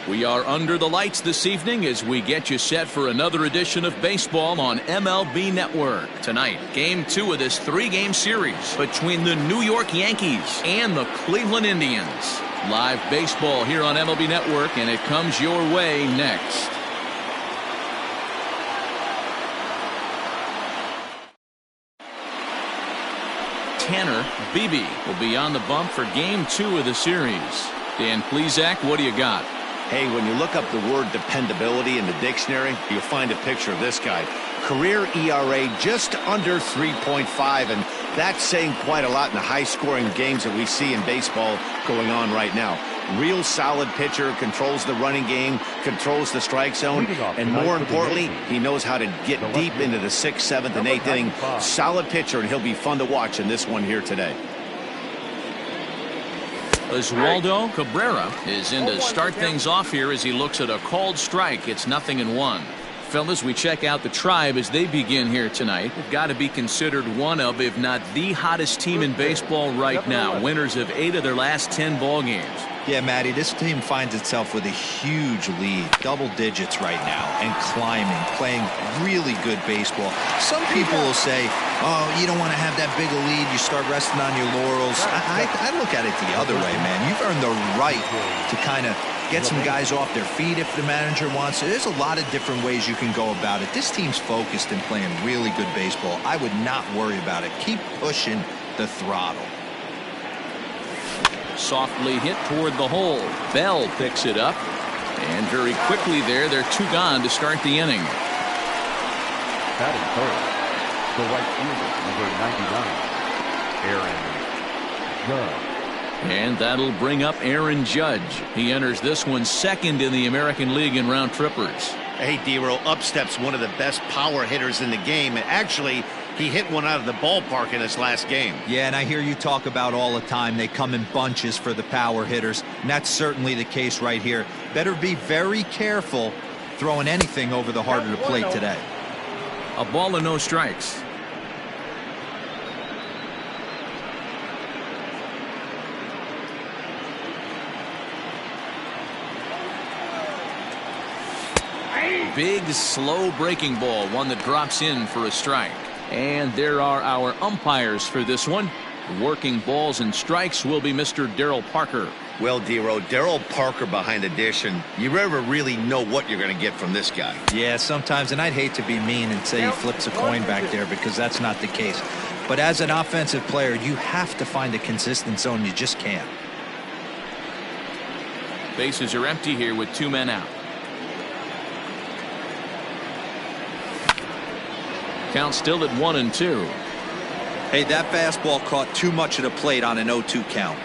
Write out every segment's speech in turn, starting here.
We are under the lights this evening as we get you set for another edition of baseball on MLB Network. Tonight, Game 2 of this 3-game series between the New York Yankees and the Cleveland Indians. Live baseball here on MLB Network, and it comes your way next. Tanner Beebe will be on the bump for Game 2 of the series. Dan Plesac, what do you got? Hey, when you look up the word dependability in the dictionary, you'll find a picture of this guy. Career ERA just under 3.5, and that's saying quite a lot in the high-scoring games that we see in baseball going on right now. Real solid pitcher, controls the running game, controls the strike zone, and more importantly, he knows how to get deep into the 6th, 7th, and 8th inning. Solid pitcher, and he'll be fun to watch in this one here today. Oswaldo Cabrera is in to start things off here as he looks at a called strike. It's 0-1. Fellas, we check out the Tribe as they begin here tonight. They've got to be considered one of, if not the hottest team in baseball right now. Winners of 8 of their last 10 ball games. Yeah, Matty, this team finds itself with a huge lead, double digits right now, and climbing, playing really good baseball. Some people will say, oh, you don't want to have that big a lead, you start resting on your laurels. I look at it the other way, man. You've earned the right to kind of get some guys off their feet if the manager wants to. There's a lot of different ways you can go about it. This team's focused and playing really good baseball. I would not worry about it. Keep pushing the throttle. Softly hit toward the hole. Bell picks it up. And very quickly there, they're 2 gone to start the inning. Batting third, the right fielder, number 99, Aaron Judge. And that'll bring up Aaron Judge. He enters this one second in the American League in round trippers. Hey, D-Row, up steps one of the best power hitters in the game. And actually, he hit one out of the ballpark in his last game. Yeah, and I hear you talk about all the time they come in bunches for the power hitters, and that's certainly the case right here. Better be very careful throwing anything over the heart of the plate today. A ball and no strikes. Big, slow breaking ball, one that drops in for a strike. And there are our umpires for this one. Working balls and strikes will be Mr. Darryl Parker. Well, D-Row, Darryl Parker behind the dish, and you never really know what you're going to get from this guy. Yeah, sometimes, and I'd hate to be mean and say he flips a coin back there because that's not the case. But as an offensive player, you have to find a consistent zone. You just can't. Bases are empty here with 2 men out. Count still at 1-2. Hey, that fastball caught too much of the plate on an 0-2 count.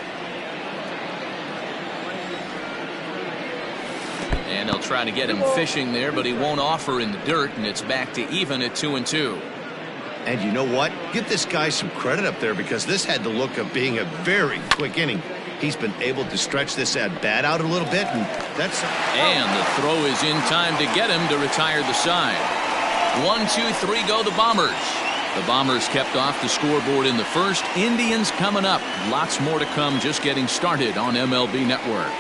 And they'll try to get him fishing there, but he won't offer in the dirt, and it's back to even at 2-2. And you know what? Give this guy some credit up there because this had the look of being a very quick inning. He's been able to stretch this at-bat out a little bit, and that's... And the throw is in time to get him to retire the side. 1, 2, 3 go the Bombers. The Bombers kept off the scoreboard in the first. Indians coming up. Lots more to come, just getting started on MLB Network.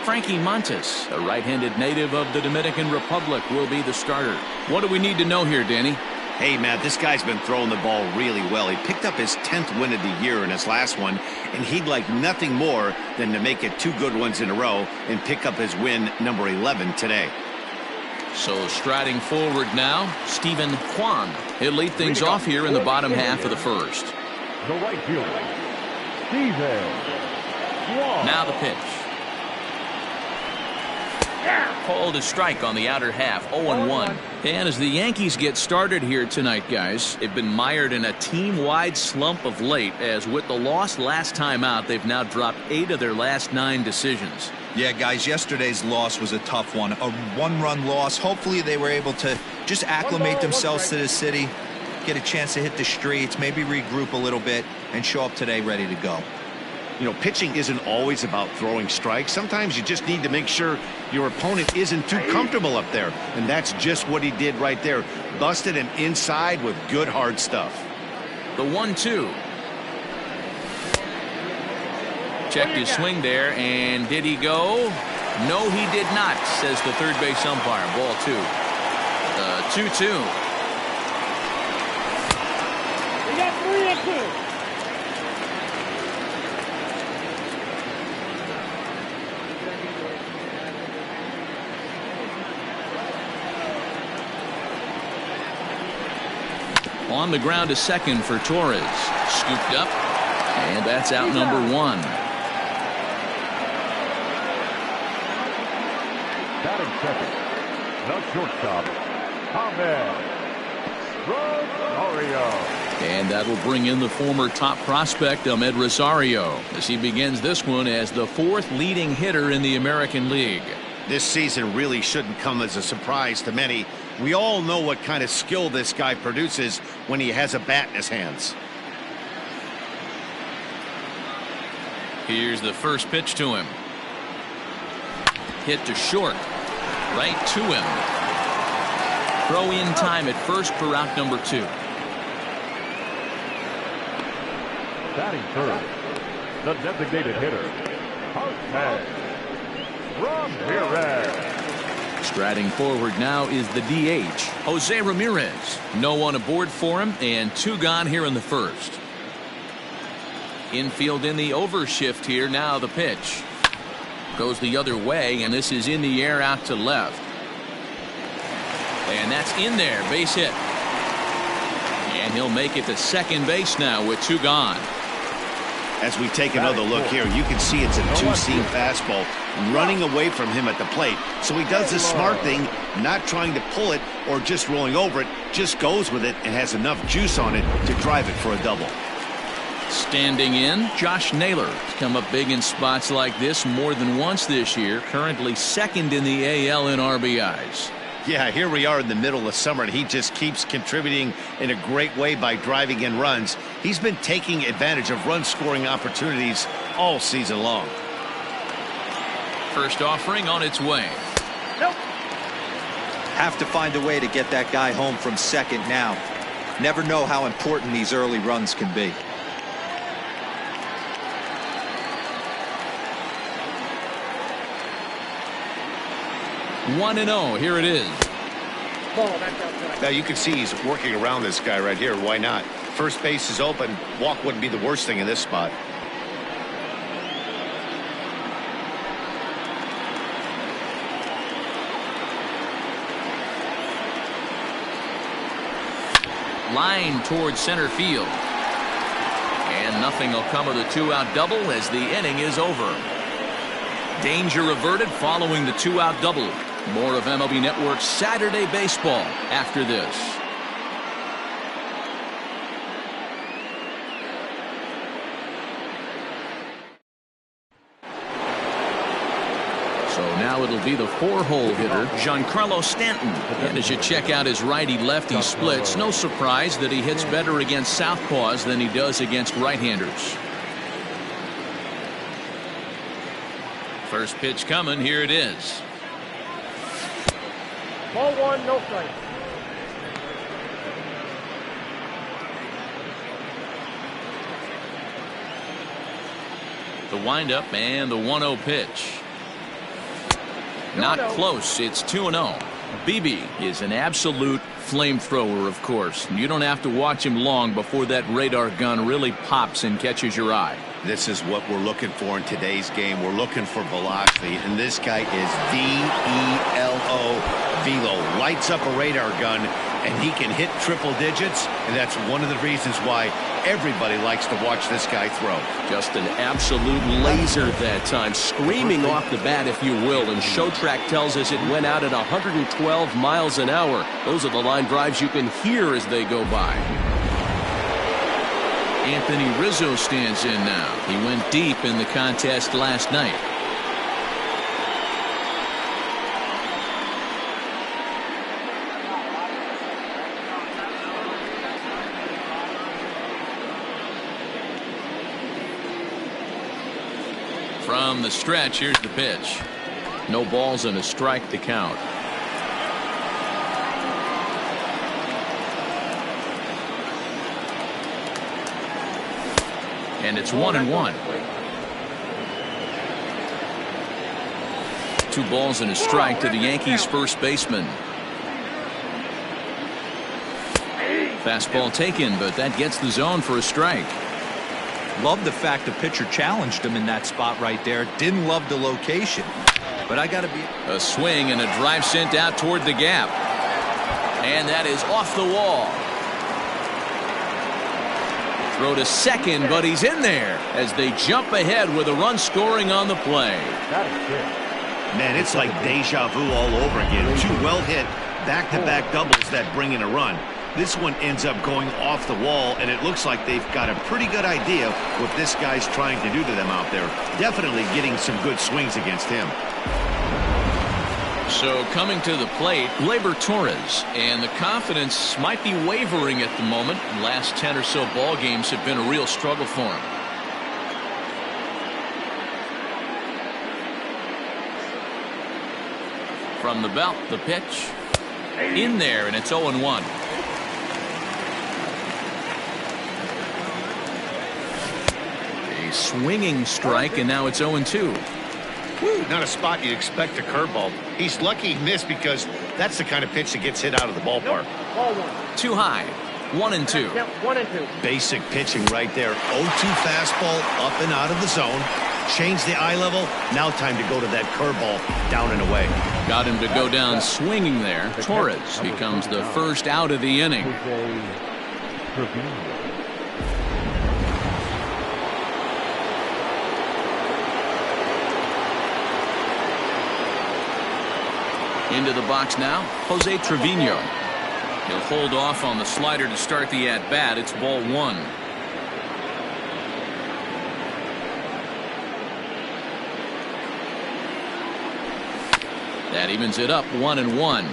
Frankie Montes, a right-handed native of the Dominican Republic, will be the starter. What do we need to know here, Danny? Hey, Matt, this guy's been throwing the ball really well. He picked up his 10th win of the year in his last one, and he'd like nothing more than to make it 2 good ones in a row and pick up his win number 11 today. So striding forward now, Stephen Kwan. He'll lead things off here in the bottom half of the first. The right fielder, Stephen Kwan. Now the pitch. Called a strike on the outer half, 0-1. And as the Yankees get started here tonight, guys, they've been mired in a team-wide slump of late, as with the loss last time out, they've now dropped 8 of their last 9 decisions. Yeah, guys, yesterday's loss was a tough one. A 1-run loss. Hopefully they were able to just acclimate themselves to the city, get a chance to hit the streets, maybe regroup a little bit, and show up today ready to go. You know, pitching isn't always about throwing strikes. Sometimes you just need to make sure your opponent isn't too comfortable up there. And that's just what he did right there. Busted him inside with good hard stuff. The 1-2. Checked his swing there, and did he go? No, he did not, says the third base umpire. Ball 2. 2-2. We got 3-2. On the ground to second for Torres. Scooped up, and that's out number 1. Batting second, the shortstop, Rosario. And that'll bring in the former top prospect, Ahmed Rosario, as he begins this one as the 4th leading hitter in the American League. This season really shouldn't come as a surprise to many. We all know what kind of skill this guy produces when he has a bat in his hands. Here's the first pitch to him. Hit to short. Right to him. Throw in time at first for out number 2. Batting third, the designated hitter, Ramirez. Striding forward now is the DH, Jose Ramirez. No one aboard for him, and 2 gone here in the first. Infield in the overshift here. Now the pitch. Goes the other way, and this is in the air out to left. And that's in there. Base hit. And he'll make it to second base now with 2 gone. As we take another look here, you can see it's a 2-seam fastball running away from him at the plate. So he does the smart thing, not trying to pull it or just rolling over it, just goes with it and has enough juice on it to drive it for a double. Standing in, Josh Naylor. He's come up big in spots like this more than once this year. Currently second in the AL in RBIs. Yeah, here we are in the middle of summer, and he just keeps contributing in a great way by driving in runs. He's been taking advantage of run-scoring opportunities all season long. First offering on its way. Nope. Have to find a way to get that guy home from second now. Never know how important these early runs can be. 1-0. Here it is. Now you can see he's working around this guy right here. Why not? First base is open. Walk wouldn't be the worst thing in this spot. Line towards center field. And nothing will come of the 2-out double as the inning is over. Danger averted following the 2-out double. More of MLB Network's Saturday Baseball after this. So now it'll be the 4-hole hitter, Giancarlo Stanton. And as you check out his righty-lefty splits, no surprise that he hits better against southpaws than he does against right-handers. First pitch coming. Here it is. Ball 1, no strike. The windup and the 1-0 pitch. Not close. It's 2-0. BB is an absolute flamethrower, of course. You don't have to watch him long before that radar gun really pops and catches your eye. This is what we're looking for in today's game. We're looking for velocity, and this guy is V-E-L-O, velo. Lights up a radar gun, and he can hit triple digits, and that's one of the reasons why everybody likes to watch this guy throw. Just an absolute laser that time, screaming off the bat, if you will, and Showtrack tells us it went out at 112 miles an hour. Those are the line drives you can hear as they go by. Anthony Rizzo stands in now. He went deep in the contest last night. From the stretch, here's the pitch. No balls and a strike to count. And it's 1-1. 2 balls and a strike to the Yankees first baseman. Fastball taken, but that gets the zone for a strike. Love the fact the pitcher challenged him in that spot right there. Didn't love the location, but I gotta be. A swing and a drive sent out toward the gap, and that is off the wall. Throw to second, but he's in there as they jump ahead with a run scoring on the play. Man, it's like deja vu all over again. 2 well-hit back-to-back doubles that bring in a run. This one ends up going off the wall, and it looks like they've got a pretty good idea what this guy's trying to do to them out there. Definitely getting some good swings against him. So coming to the plate, Gleyber Torres, and the confidence might be wavering at the moment. The last 10 or so ball games have been a real struggle for him. From the belt, the pitch in there, and it's 0-1. A swinging strike, and now it's 0-2. Not a spot you'd expect a curveball. He's lucky he missed because that's the kind of pitch that gets hit out of the ballpark. Too high. 1-2. Yep, 1-2. Basic pitching right there. 0-2 fastball up and out of the zone. Change the eye level. Now time to go to that curveball down and away. Got him to go down swinging there. Torres becomes the first out of the inning. Into the box now, Jose Trevino. He'll hold off on the slider to start the at-bat. It's ball 1. That evens it up 1-1.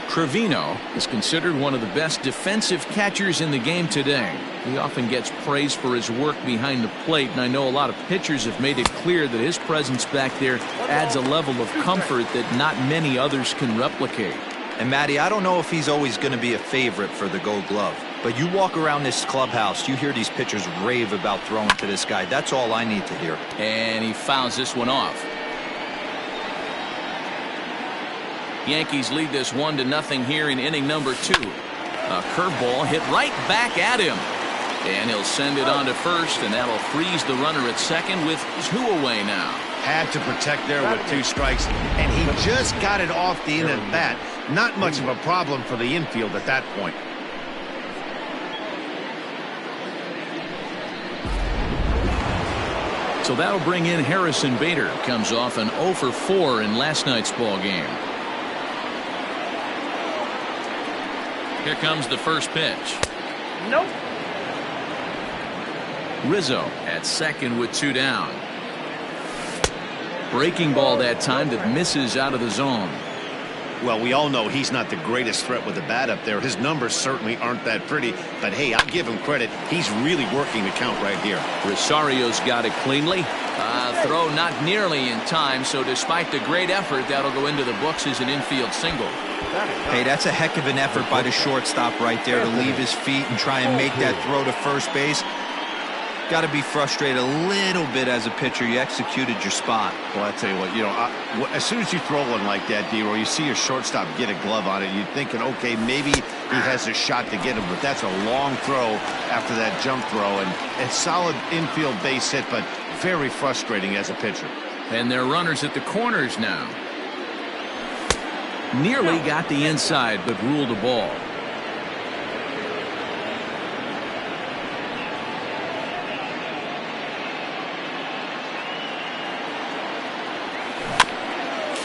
Trevino is considered one of the best defensive catchers in the game today. He often gets praised for his work behind the plate, and I know a lot of pitchers have made it clear that his presence back there adds a level of comfort that not many others can replicate. And Matty, I don't know if he's always going to be a favorite for the Gold Glove, but you walk around this clubhouse, you hear these pitchers rave about throwing to this guy. That's all I need to hear. And he fouls this one off. Yankees lead this 1-0 here in inning number 2. A curveball hit right back at him, and he'll send it on to first, and that'll freeze the runner at second with 2 away now. Had to protect there with 2 strikes, and he just got it off the end of the bat. Not much of a problem for the infield at that point. So that'll bring in Harrison Bader. Comes off an 0 for 4 in last night's ball game. Here comes the first pitch. Nope. Rizzo at second with 2 down. Breaking ball that time that misses out of the zone. Well, we all know he's not the greatest threat with the bat up there. His numbers certainly aren't that pretty, but hey, I'll give him credit. He's really working the count right here. Rosario's got it cleanly. Throw not nearly in time, so despite the great effort, that'll go into the books as an infield single. Hey, that's a heck of an effort by the shortstop right there to leave his feet and try and make that throw to first base. Got to be frustrated a little bit as a pitcher. You executed your spot. Well, I tell you what, as soon as you throw one like that, D-Roy, you see your shortstop get a glove on it. You're thinking, okay, maybe he has a shot to get him, but that's a long throw after that jump throw, and it's solid infield base hit, but very frustrating as a pitcher. And they're runners at the corners now. Nearly got the inside, but ruled a ball.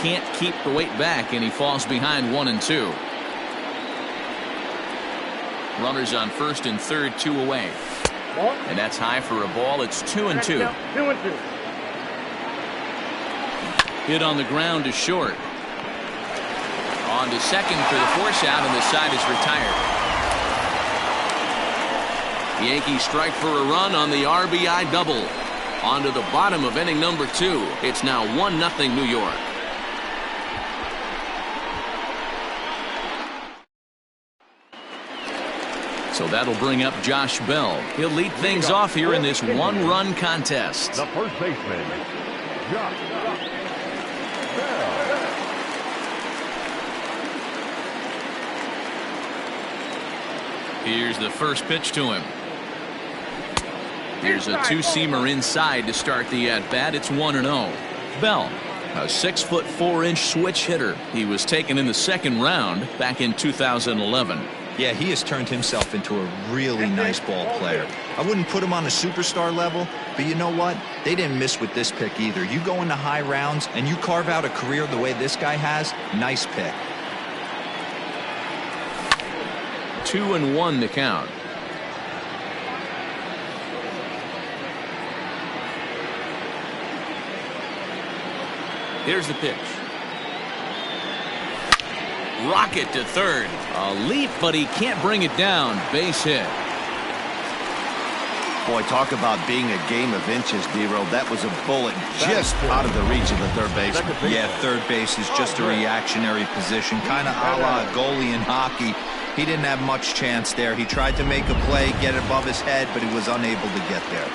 Can't keep the weight back, and he falls behind 1-2. Runners on first and third, 2 away. And that's high for a ball. It's 2-2. 2-2. Hit on the ground to short. On to second for the force out, and the side is retired. The Yankees strike for a run on the RBI double. On to the bottom of inning number 2. It's now 1-0 New York. So that'll bring up Josh Bell. He'll lead things off here in this 1-run contest. The first baseman, Josh Bell. Here's the first pitch to him. Here's a two-seamer inside to start the at-bat. It's 1-0. Bell, a 6'4" switch hitter. He was taken in the second round back in 2011. Yeah, he has turned himself into a really nice ball player. I wouldn't put him on a superstar level, but you know what? They didn't miss with this pick either. You go into high rounds and you carve out a career the way this guy has, nice pick. 2-1 the count. Here's the pitch. Rocket to third. A leap, but he can't bring it down. Base hit. Boy, talk about being a game of inches, D-Row. That was a bullet just out of the reach of the third baseman. Yeah, third base is just a reactionary position, kind of a la goalie in hockey. He didn't have much chance there. He tried to make a play, get it above his head, but he was unable to get there.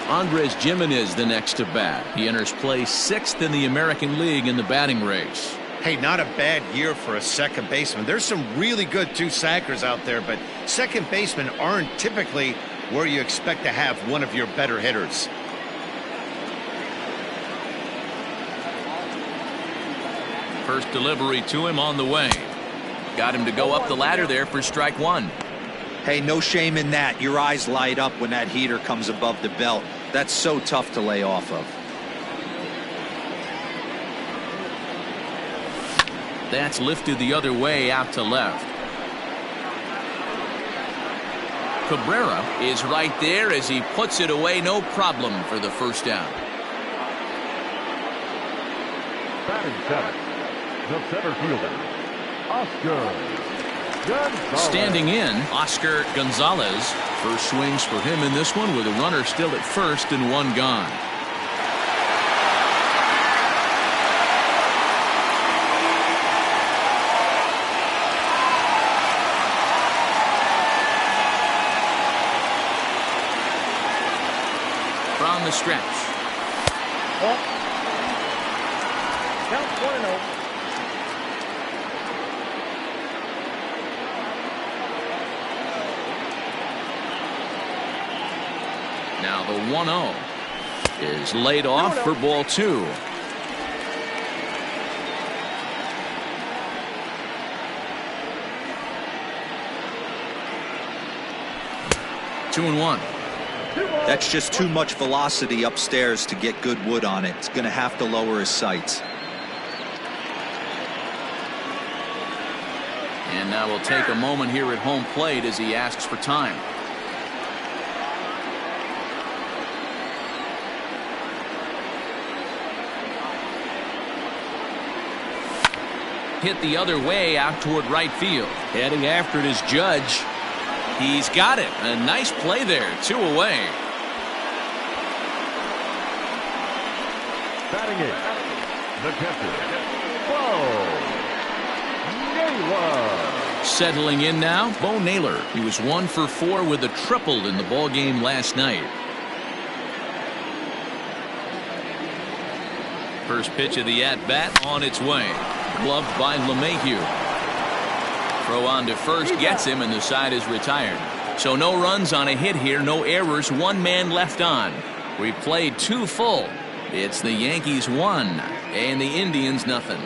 Andres Gimenez the next to bat. He enters play 6th in the American League in the batting race. Hey, not a bad year for a second baseman. There's some really good two-sackers out there, but second basemen aren't typically where you expect to have one of your better hitters. First delivery to him on the way. Got him to go up the ladder there for strike one. Hey, no shame in that. Your eyes light up when that heater comes above the belt. That's so tough to lay off of. That's lifted the other way out to left. Cabrera is right there as he puts it away. No problem for the first down. Batting seventh, the center fielder, Oscar Gonzalez. Standing in, Oscar Gonzalez. First swings for him in this one with a runner still at first and one gone. From the stretch. Count 1-0. Now the 1-0 is laid off for ball 2. Two and one. That's just too much velocity upstairs to get good wood on it. It's going to have to lower his sights. And now we'll take a moment here at home plate as he asks for time. Hit the other way out toward right field. Heading after it is Judge. He's got it. A nice play there. 2 away. Batting eighth, the catcher, Bo Naylor. Settling in now, Bo Naylor. He was 1 for 4 with a triple in the ball game last night. First pitch of the at-bat on its way. Gloved by LeMahieu. Throw on to first gets him, and the side is retired. So no runs on a hit here, no errors, 1 man left on. We played 2 full. It's the Yankees 1 and the Indians nothing.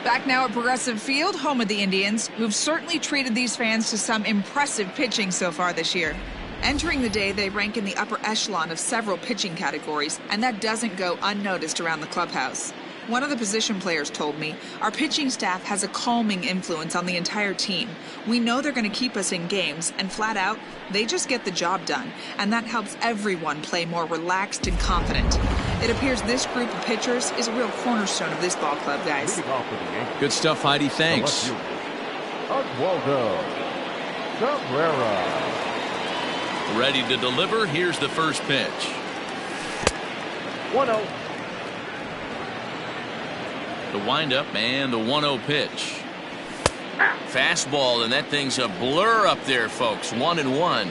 Back now at Progressive Field, home of the Indians, who've certainly treated these fans to some impressive pitching so far this year. Entering the day, they rank in the upper echelon of several pitching categories, and that doesn't go unnoticed around the clubhouse. One of the position players told me, our pitching staff has a calming influence on the entire team. We know they're going to keep us in games, and flat out, they just get the job done, and that helps everyone play more relaxed and confident. It appears this group of pitchers is a real cornerstone of this ball club, guys. Good stuff, Heidi. Thanks. Oswaldo Cabrera. Ready to deliver. Here's the first pitch. 1-0. The windup and the 1-0 pitch. Fastball, and that thing's a blur up there, folks. 1-1.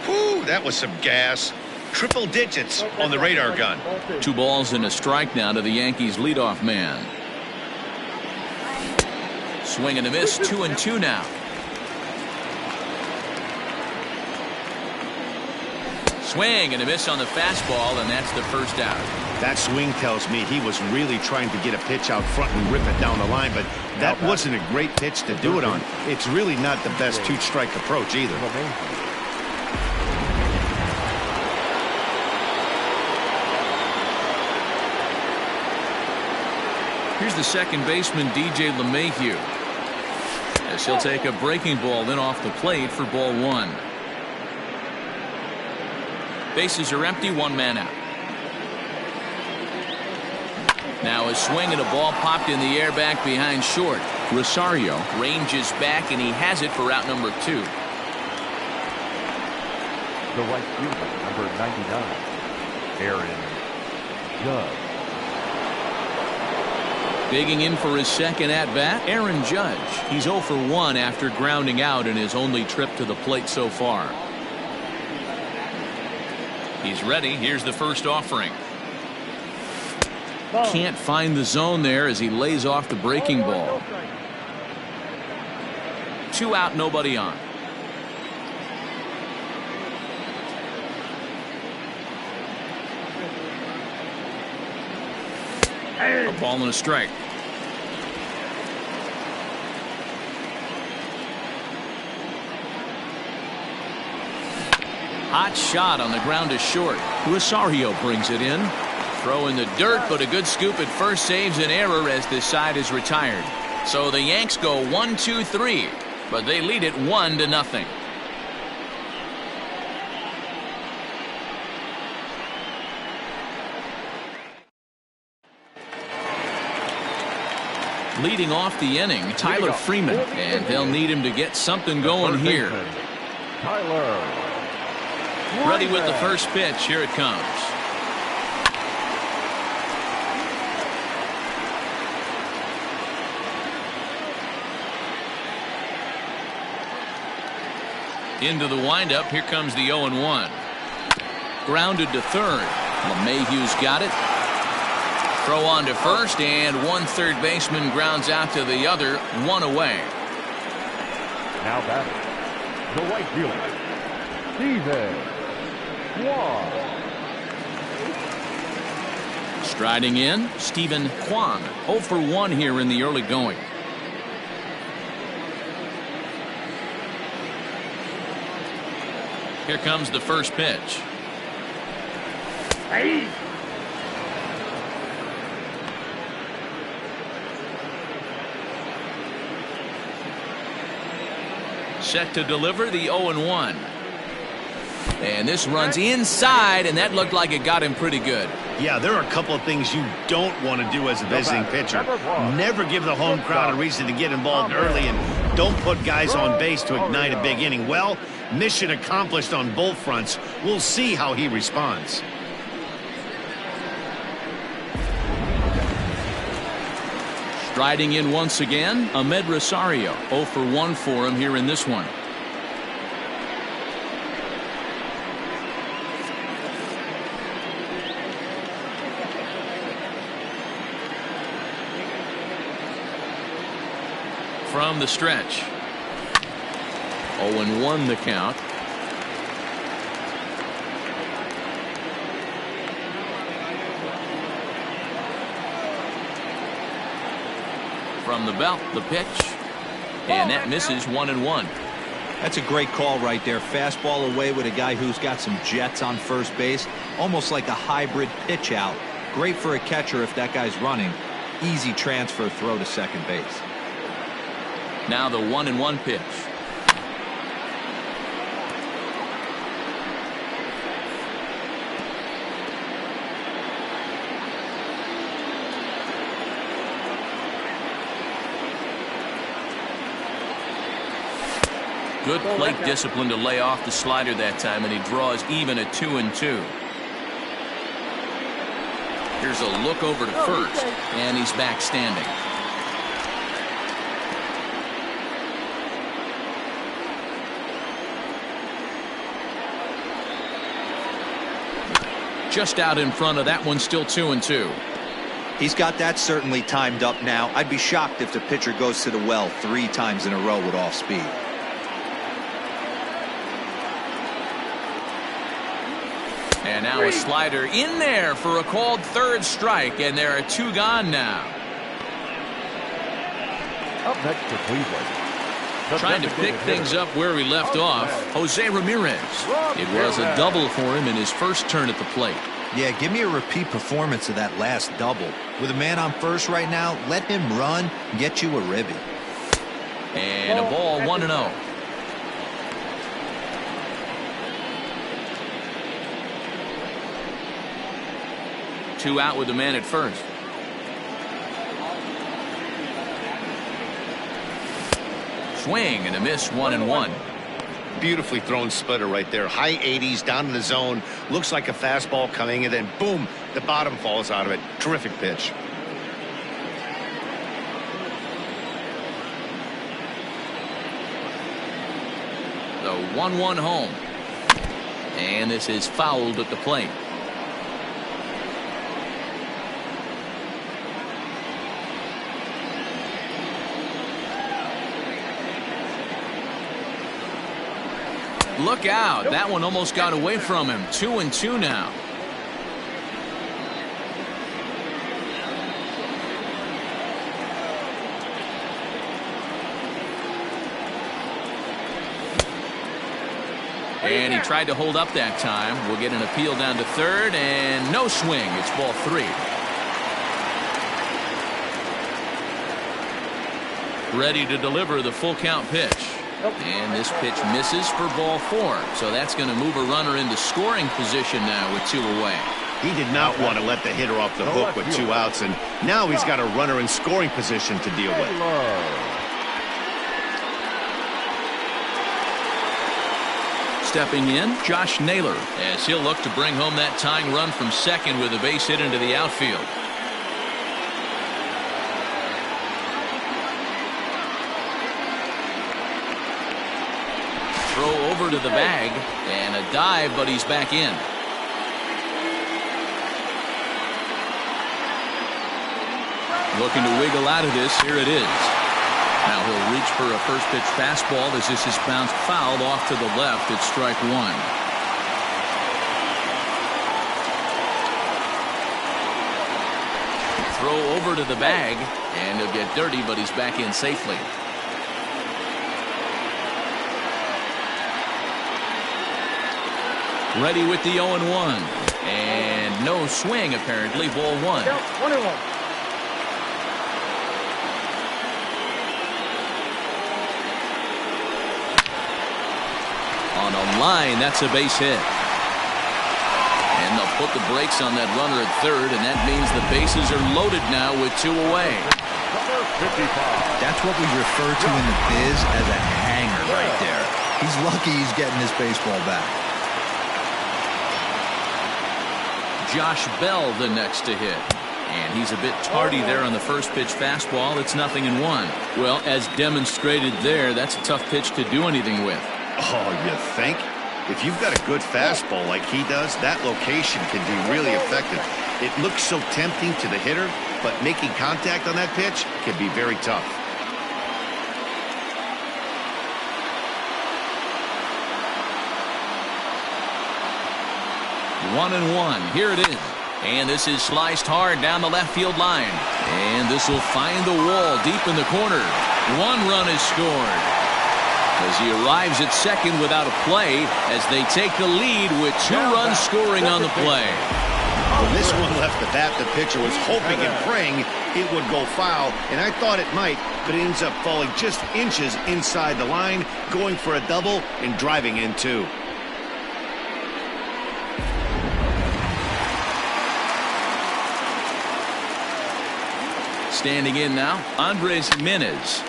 Whew, that was some gas. Triple digits on the radar gun. 2 balls and a strike now to the Yankees leadoff man. Swing and a miss, 2-2 now. Swing and a miss on the fastball, and that's the first out. That swing tells me he was really trying to get a pitch out front and rip it down the line, but that wasn't a great pitch to do it on. It's really not the best two-strike approach either. Here's the second baseman, DJ LeMahieu, as he'll take a breaking ball in off the plate for ball one. Bases are empty, one man out. Now a swing and a ball popped in the air back behind short. Rosario ranges back, and he has it for out number 2. The right fielder, number 99, Aaron Judge. Digging in for his second at-bat, Aaron Judge. He's 0 for 1 after grounding out in his only trip to the plate so far. He's ready. Here's the first offering. Can't find the zone there as he lays off the breaking ball. 2 out, nobody on. A ball and a strike. Hot shot on the ground to short. Rosario brings it in. Throw in the dirt, but a good scoop at first saves an error as this side is retired. So the Yanks go 1-2-3, but they lead it 1-0. Leading off the inning, Tyler Freeman, and they'll need him to get something going here. Tyler. Ready with the first pitch. Here it comes. Into the windup. Here comes the 0-1. Grounded to third. LeMahieu's got it. Throw on to first, and one third baseman grounds out to the other, 1 away. Now batting, the right fielder, Steven Kwan. Striding in, Steven Kwan, 0 for 1 here in the early going. Here comes the first pitch. Hey. Set to deliver the 0-1. And this runs inside, and that looked like it got him pretty good. Yeah, there are a couple of things you don't want to do as a visiting pitcher. Never give the home crowd a reason to get involved early, and don't put guys on base to ignite a big inning. Well, mission accomplished on both fronts. We'll see how he responds. Striding in once again, Ahmed Rosario, 0 for 1 for him here in this one. From the stretch. 0-1 the count. From the belt, the pitch, and that misses 1-1. That's a great call right there. Fastball away with a guy who's got some jets on first base, almost like a hybrid pitch out. Great for a catcher if that guy's running. Easy transfer throw to second base. Now the 1-1 pitch. Good plate discipline to lay off the slider that time, and he draws even at 2-2. Here's a look over to first, and he's back standing. Just out in front of that one, still 2-2. He's got that certainly timed up now. I'd be shocked if the pitcher goes to the well 3 times in a row with off speed. And now a slider in there for a called third strike, and there are 2 gone now. Up next for Cleveland. Trying to pick things up where we left off, Jose Ramirez. It was a double for him in his first turn at the plate. Yeah, give me a repeat performance of that last double. With a man on first right now, let him run and get you a ribby. And a ball 1-0. Two out with the man at first. Swing and a miss, 1-1. Beautifully thrown splitter right there. High 80s down in the zone. Looks like a fastball coming, and then boom, the bottom falls out of it. Terrific pitch. The 1-1 home. And this is fouled at the plate. Look out. That one almost got away from him. 2-2 now. And he tried to hold up that time. We'll get an appeal down to third, and no swing. It's ball 3. Ready to deliver the full count pitch. And this pitch misses for ball 4. So that's going to move a runner into scoring position now with 2 away. He did not want to let the hitter off the hook with 2 outs, and now he's got a runner in scoring position to deal with. Stepping in, Josh Naylor, as he'll look to bring home that tying run from second with a base hit into the outfield. Throw over to the bag, and a dive, but he's back in. Looking to wiggle out of this. Here it is. Now he'll reach for a first pitch fastball as this is bounced fouled off to the left at strike 1. Throw over to the bag, and he'll get dirty, but he's back in safely. Ready with the 0-1. And no swing, apparently. Ball 1. 1-1. On a line, that's a base hit. And they'll put the brakes on that runner at third, and that means the bases are loaded now with 2 away. That's what we refer to in the biz as a hanger right there. He's lucky he's getting this baseball back. Josh Bell the next to hit. And he's a bit tardy there on the first pitch fastball. It's 0-1. Well, as demonstrated there, that's a tough pitch to do anything with. Oh, you think? If you've got a good fastball like he does, that location can be really effective. It looks so tempting to the hitter, but making contact on that pitch can be very tough. One and one. Here it is. And this is sliced hard down the left field line. And this will find the wall deep in the corner. 1 run is scored as he arrives at second without a play as they take the lead with 2 runs scoring on the play. When this one left the bat, the pitcher was hoping and praying it would go foul, and I thought it might, but it ends up falling just inches inside the line, going for a double and driving in 2. Standing in now, Andres Jimenez.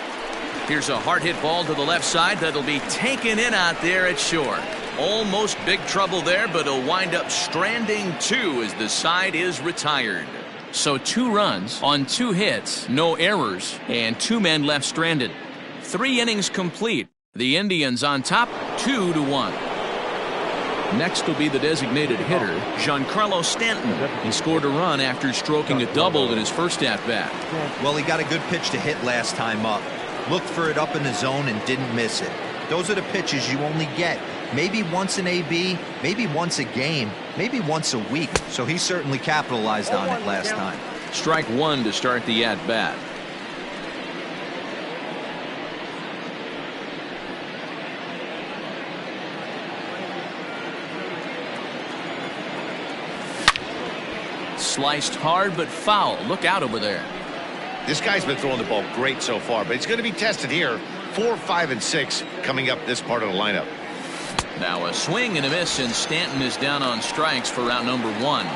Here's a hard hit ball to the left side that'll be taken in out there at short. Almost big trouble there, but he'll wind up stranding 2 as the side is retired. So 2 runs on 2 hits, no errors, and 2 men left stranded. 3 innings complete. The Indians on top 2-1. Next will be the designated hitter, Giancarlo Stanton. He scored a run after stroking a double in his first at-bat. Well, he got a good pitch to hit last time up. Looked for it up in the zone and didn't miss it. Those are the pitches you only get maybe once in AB, maybe once a game, maybe once a week. So he certainly capitalized on it last time. Strike one to start the at-bat. Sliced hard but foul. Look out over there. This guy's been throwing the ball great so far, but it's going to be tested here. 4, 5, and 6 coming up this part of the lineup. Now a swing and a miss, and Stanton is down on strikes for round number 1.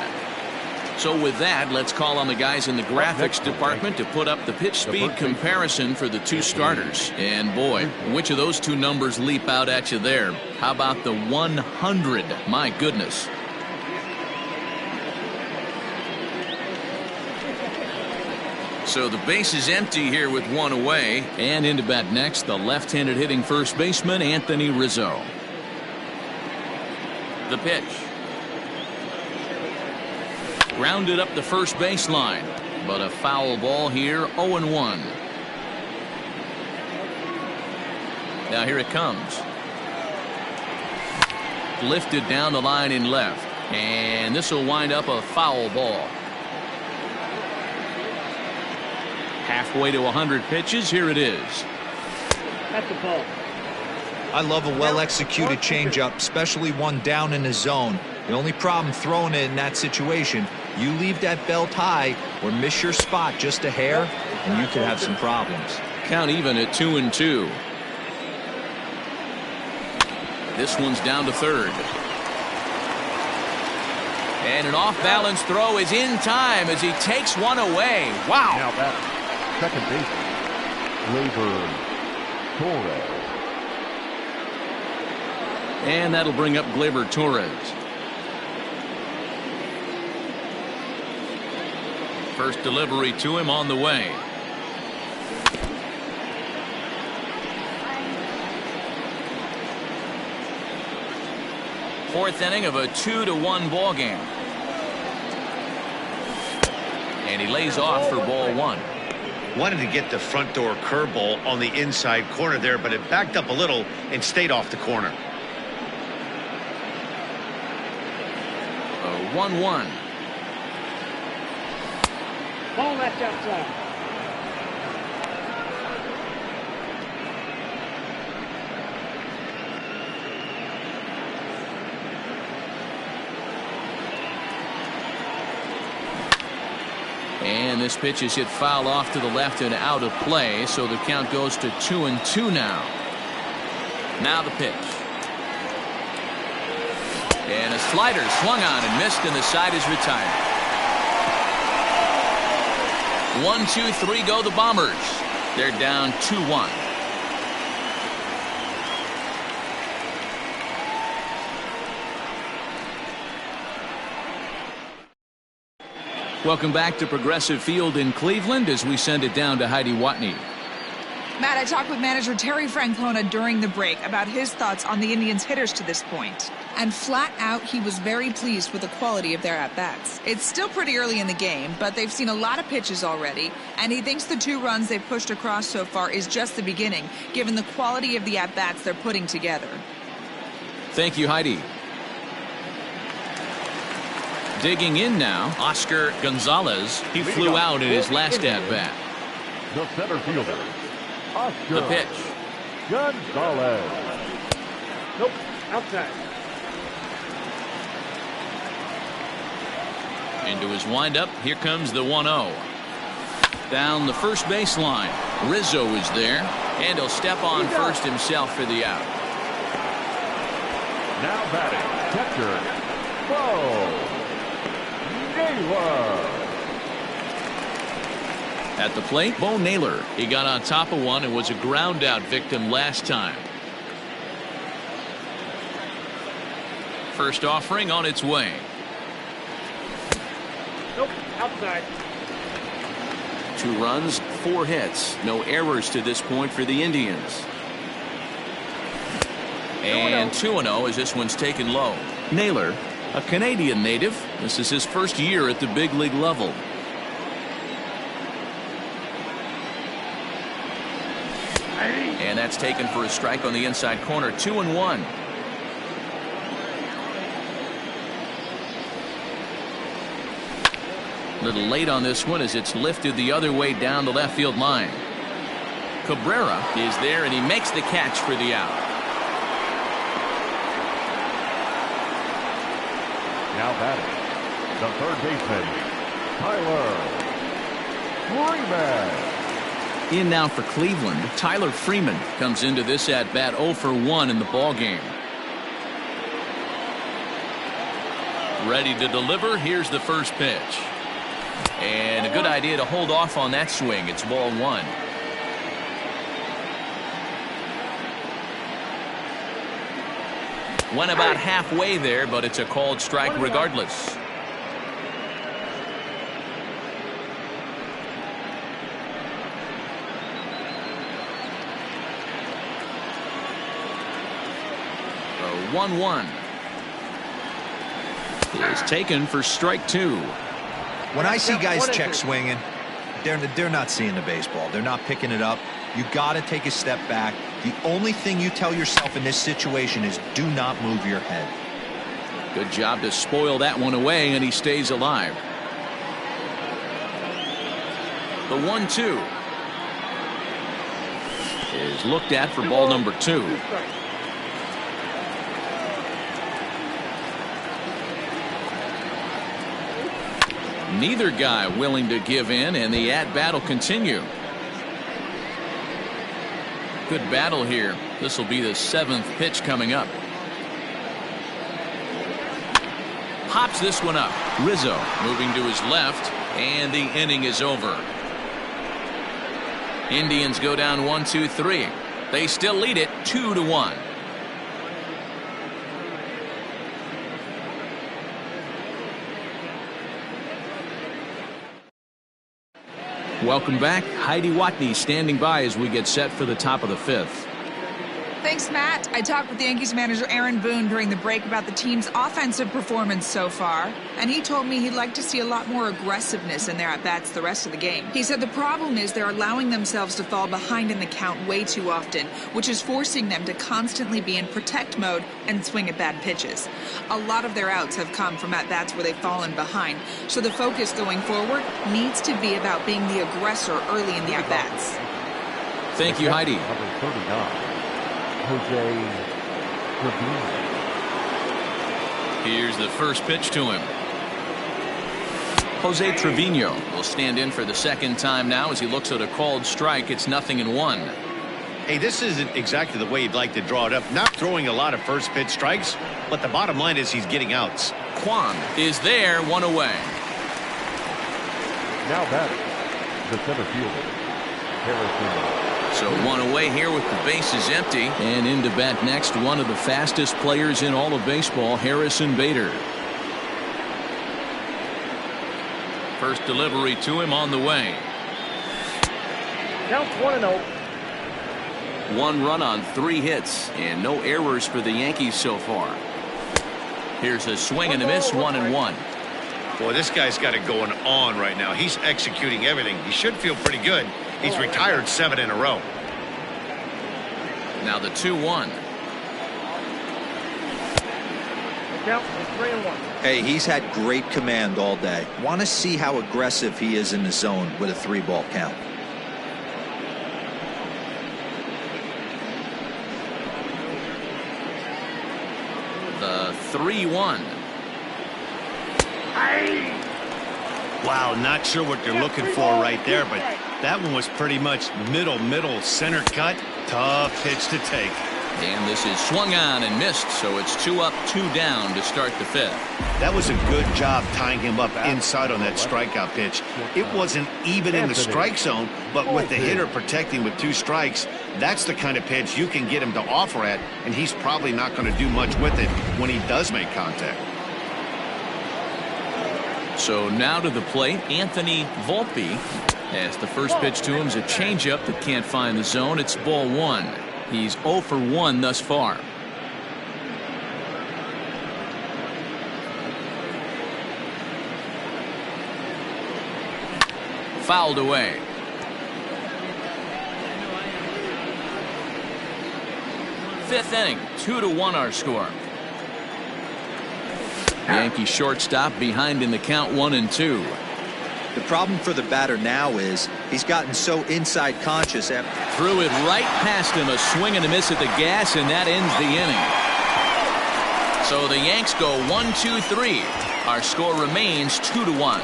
So with that, let's call on the guys in the graphics department to put up the pitch speed comparison for the two starters. And boy, which of those two numbers leap out at you there? How about the 100? My goodness. So the base is empty here with one away. And into bat next, the left-handed hitting first baseman, Anthony Rizzo. The pitch. Grounded up the first baseline. But a foul ball here, 0-1. Now here it comes. Lifted down the line in left. And this will wind up a foul ball. Halfway to 100 pitches. Here it is. That's the ball. I love a well-executed changeup, especially one down in the zone. The only problem throwing it in that situation, you leave that belt high or miss your spot just a hair, and you could have some problems. Count even at 2-2. This one's down to third. And an off-balance throw is in time as he takes one away. Wow. Now back. Second baseman, Gleyber Torres. And that'll bring up Gleyber Torres. First delivery to him on the way. Fourth inning of a 2-1 ball game. And he lays off for ball one. Wanted to get the front door curveball on the inside corner there, but it backed up a little and stayed off the corner. 1-1. Ball left outside. And this pitch is hit foul off to the left and out of play, so the count goes to 2-2 now. Now the pitch. And a slider swung on and missed, and the side is retired. 1-2-3 go the Bombers. They're down 2-1. Welcome back to Progressive Field in Cleveland as we send it down to Heidi Watney. Matt, I talked with manager Terry Francona during the break about his thoughts on the Indians' hitters to this point. And flat out, he was very pleased with the quality of their at-bats. It's still pretty early in the game, but they've seen a lot of pitches already, and he thinks the 2 runs they've pushed across so far is just the beginning, given the quality of the at-bats they're putting together. Thank you, Heidi. Digging in now, Oscar Gonzalez. He flew out in his last at-bat. The center fielder, Oscar The pitch. Gonzalez. Nope, outside. Into his windup, here comes the 1-0. Down the first baseline, Rizzo is there, and he'll step on first himself for the out. Now batting, catcher, Bo Naylor. At the plate, Bo Naylor. He got on top of one and was a ground out victim last time. First offering on its way. Nope, outside. 2 runs, 4 hits. No errors to this point for the Indians. And 2-0 as this one's taken low. Naylor, a Canadian native. This is his first year at the big league level. And that's taken for a strike on the inside corner. 2-1. Little late on this one as it's lifted the other way down the left field line. Cabrera is there and he makes the catch for the out. Now batting, the third baseman, Tyler Freeman. In now for Cleveland, Tyler Freeman comes into this at bat 0 for 1 in the ball game. Ready to deliver. Here's the first pitch. And a good idea to hold off on that swing. It's ball 1. Went about halfway there, but it's a called strike regardless. A 1-1 is taken for strike 2. When I see guys check swinging, they're not seeing the baseball. They're not picking it up. You got to take a step back. The only thing you tell yourself in this situation is do not move your head. Good job to spoil that one away, and he stays alive. The 1-2 is looked at for ball number 2. Neither guy willing to give in, and the at-bat will continue. Good battle here. This will be the 7th pitch coming up. Pops this one up. Rizzo moving to his left, and the inning is over. Indians go down 1-2-3. They still lead it 2-1. Welcome back. Heidi Watney standing by as we get set for the top of the 5th. Thanks, Matt. I talked with the Yankees manager Aaron Boone during the break about the team's offensive performance so far, and he told me he'd like to see a lot more aggressiveness in their at-bats the rest of the game. He said the problem is they're allowing themselves to fall behind in the count way too often, which is forcing them to constantly be in protect mode and swing at bad pitches. A lot of their outs have come from at-bats where they've fallen behind, so the focus going forward needs to be about being the aggressor early in the at-bats. Thank you, Heidi. Number 39. Jose Trevino. Here's the first pitch to him. Jose Trevino will stand in for the second time now as he looks at a called strike. It's 0-1. Hey, this isn't exactly the way you'd like to draw it up. Not throwing a lot of first pitch strikes, but the bottom line is he's getting outs. Kwan is there, 1 away. Now batting, the center fielder, Harrison. So 1 away here with the bases empty. And into bat next, one of the fastest players in all of baseball, Harrison Bader. First delivery to him on the way. Count 1-0. 1 run on 3 hits and no errors for the Yankees so far. Here's a swing and a miss, 1-1. Boy, this guy's got it going on right now. He's executing everything. He should feel pretty good. He's retired 7 in a row. Now the 2-1. Count 3-1. Hey, he's had great command all day. Want to see how aggressive he is in the zone with a 3-ball count. The 3-1. Wow, not sure what they're looking for right there, but that one was pretty much middle, center cut. Tough pitch to take. And this is swung on and missed, so it's 2 up, 2 down to start the 5th. That was a good job tying him up inside on that strikeout pitch. It wasn't even in the strike zone, but with the hitter protecting with 2 strikes, that's the kind of pitch you can get him to offer at, and he's probably not going to do much with it when he does make contact. So now to the plate, Anthony Volpe, as the first pitch to him is a changeup that can't find the zone. It's ball 1. He's 0 for 1 thus far. fouled away. Fifth inning, 2-1 our score. Yankee shortstop behind in the count 1-2. The problem for the batter now is he's gotten so inside conscious. Threw it right past him, a swing and a miss at the gas, and that ends the inning. So the Yanks go 1-2-3. Our score remains 2-1.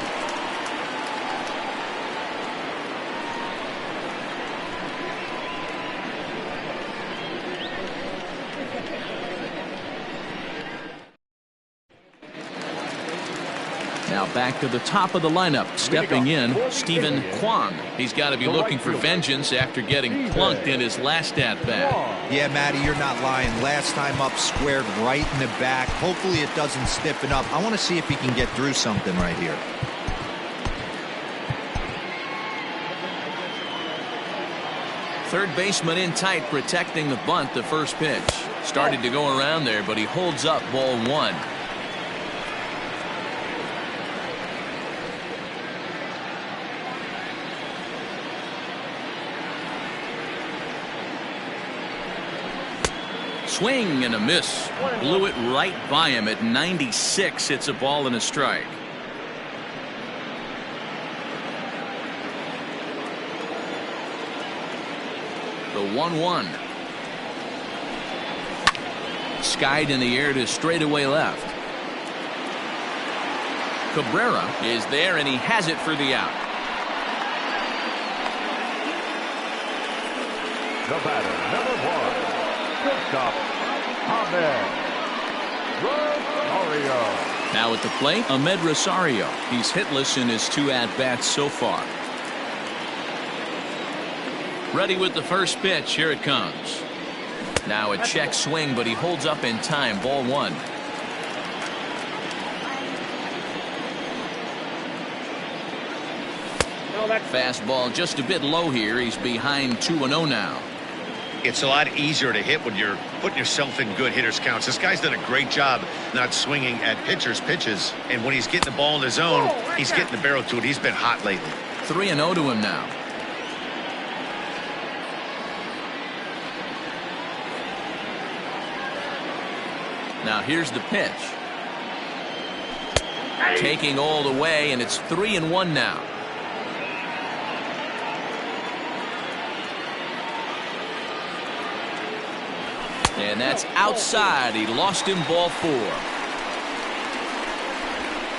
Now back to the top of the lineup. Stepping in, Stephen Kwan. He's got to be looking for vengeance after getting plunked in his last at-bat. Yeah, Matty, you're not lying. Last time up, squared right in the back. Hopefully it doesn't stiffen up. I want to see if he can get through something right here. Third baseman in tight, protecting the bunt. The first pitch started to go around there, but he holds up ball one. Swing and a miss. Blew it right by him at 96. It's a ball and a strike. The 1-1. Skied in the air to straightaway left. Cabrera is there, and he has it for the out. The batter, number 1. Shortstop, Ahmed Rosario. Now at the plate, Ahmed Rosario. He's hitless in his 2 at-bats so far. Ready with the first pitch. Here it comes. Now a check swing, but he holds up in time. Ball one. Fastball just a bit low here. He's behind 2-0 now. It's a lot easier to hit when you're putting yourself in good hitters counts. This guy's done a great job not swinging at pitchers' pitches. And when he's getting the ball in his zone, he's getting the barrel to it. He's been hot lately. 3-0 to him now. Now here's the pitch. Taking all the way, and it's 3-1 now. And that's outside. He lost him, ball 4.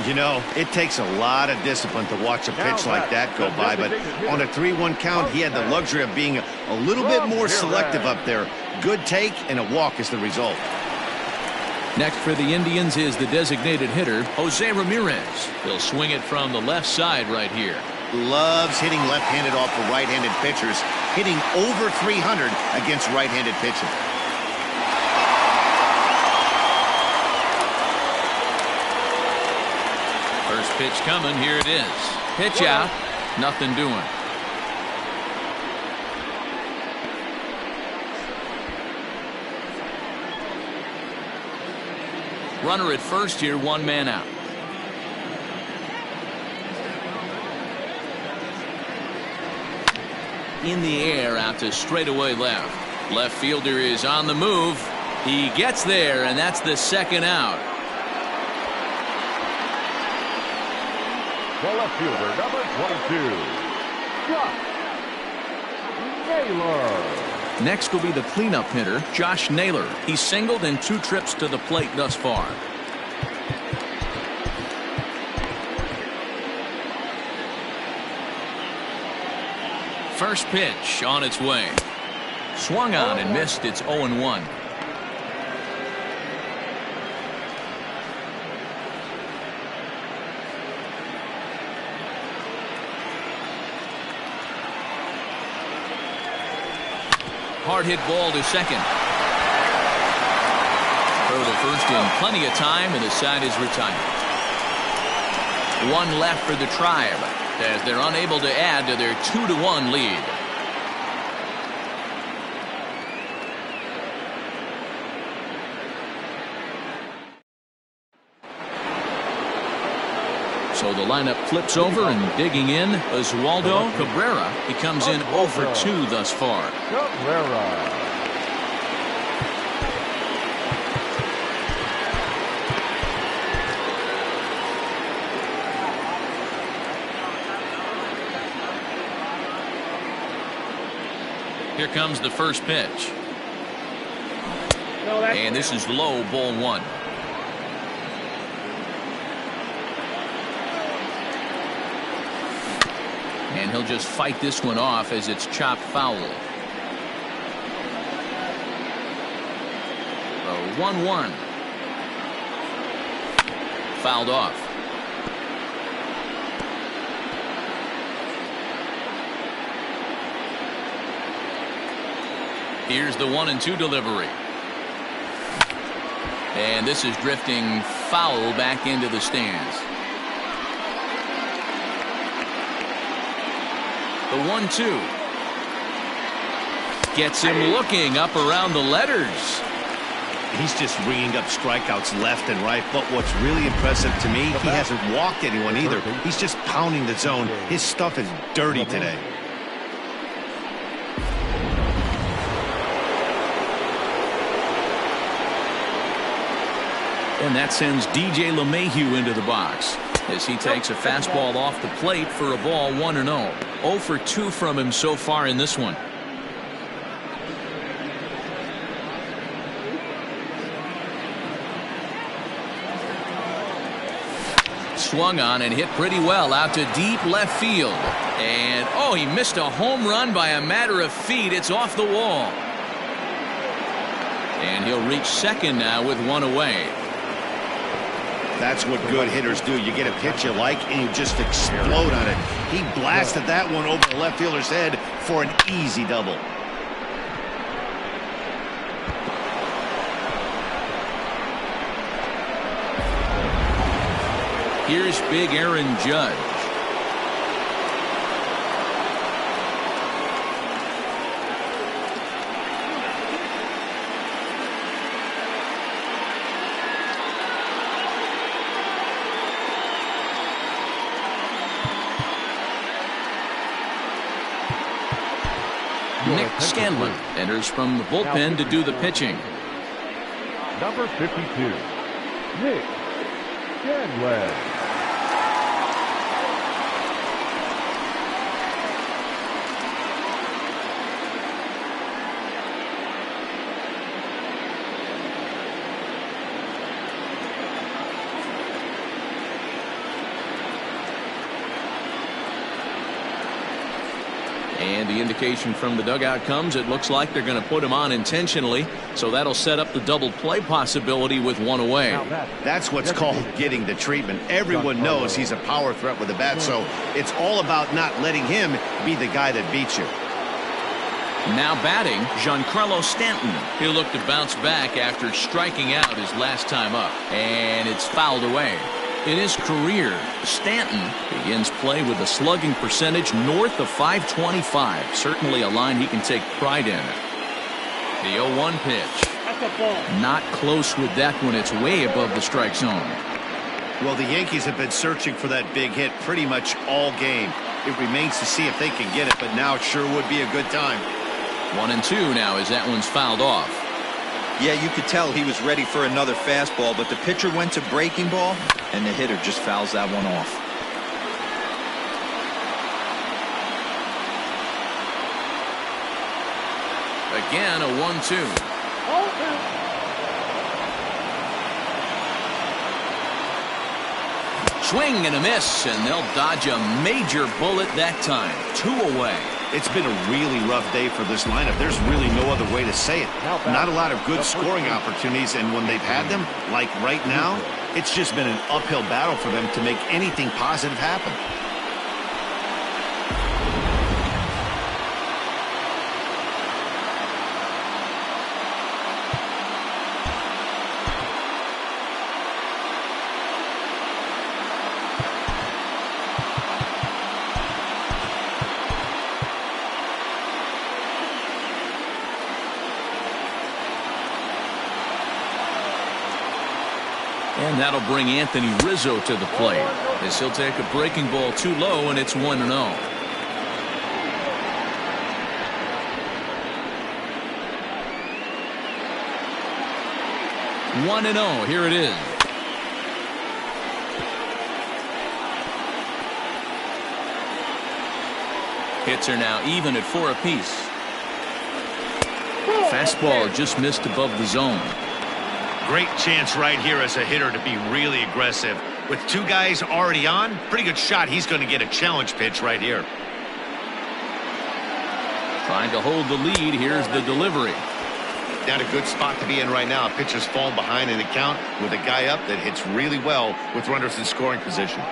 You know, it takes a lot of discipline to watch a pitch like that go by, but on a 3-1 count, he had the luxury of being a little bit more selective up there. Good take, and a walk is the result. Next for the Indians is the designated hitter, Jose Ramirez. He'll swing it from the left side right here. Loves hitting left-handed off of right-handed pitchers, hitting over 300 against right-handed pitching. First pitch coming. Here it is. Pitch out. Nothing doing. Runner at first here, 1 man out. In the air out to straightaway left. Left fielder is on the move. He gets there, and that's the 2nd out. The left fielder, number 22, Josh Naylor. Next will be the cleanup hitter, Josh Naylor. He's singled in 2 trips to the plate thus far. First pitch on its way. Swung on and missed. It's 0-1. Hard hit ball to second. Throw to first in plenty of time, and the side is retired. 1 left for the Tribe as they're unable to add to their 2-1 lead. So the lineup flips over, and digging in, Oswaldo Cabrera. He comes in 0 for 2 thus far. Cabrera. Here comes the first pitch. And this is low, ball 1. And he'll just fight this one off as it's chopped foul. The 1-1. Fouled off. Here's the 1-2 delivery. And this is drifting foul back into the stands. The 1-2. Gets him looking up around the letters. He's just ringing up strikeouts left and right. But what's really impressive to me, he hasn't walked anyone either. He's just pounding the zone. His stuff is dirty today. And that sends DJ LeMahieu into the box as he takes a fastball off the plate for a ball 1-0. 0 for 2 from him so far in this one. Swung on and hit pretty well out to deep left field. And, oh, he missed a home run by a matter of feet. It's off the wall. And he'll reach second now with one away. That's what good hitters do. You get a pitch you like, and you just explode on it. He blasted that one over the left fielder's head for an easy double. Here's big Aaron Judge. Nick Scanlon enters from the bullpen to do the pitching. Number 52, Nick Scanlon. And the indication from the dugout comes, it looks like they're going to put him on intentionally, so that'll set up the double play possibility with one away. That's what's called getting the treatment. Everyone knows he's a power threat with a bat, so it's all about not letting him be the guy that beats you. Now batting, Giancarlo Stanton. He'll look to bounce back after striking out his last time up, and it's fouled away. In his career, Stanton begins play with a slugging percentage north of .525. Certainly a line he can take pride in. The 0-1 pitch. Not close with that one. It's way above the strike zone. Well, the Yankees have been searching for that big hit pretty much all game. It remains to see if they can get it, but now it sure would be a good time. 1-2 now as that one's fouled off. Yeah, you could tell he was ready for another fastball, but the pitcher went to breaking ball, and the hitter just fouls that one off. Again, a 1-2. Swing and a miss, and they'll dodge a major bullet that time. 2 away. It's been a really rough day for this lineup. There's really no other way to say it. Not a lot of good scoring opportunities, and when they've had them, like right now, it's just been an uphill battle for them to make anything positive happen. And that'll bring Anthony Rizzo to the plate, as he'll take a breaking ball too low, and it's 1-0. 1-0. Here it is. Hits are now even at 4 apiece. Fastball just missed above the zone. Great chance right here as a hitter to be really aggressive. With 2 guys already on, pretty good shot. He's going to get a challenge pitch right here. Trying to hold the lead. Here's the delivery. Not a good spot to be in right now. A pitcher's falling behind in the count with a guy up that hits really well with runners in scoring position.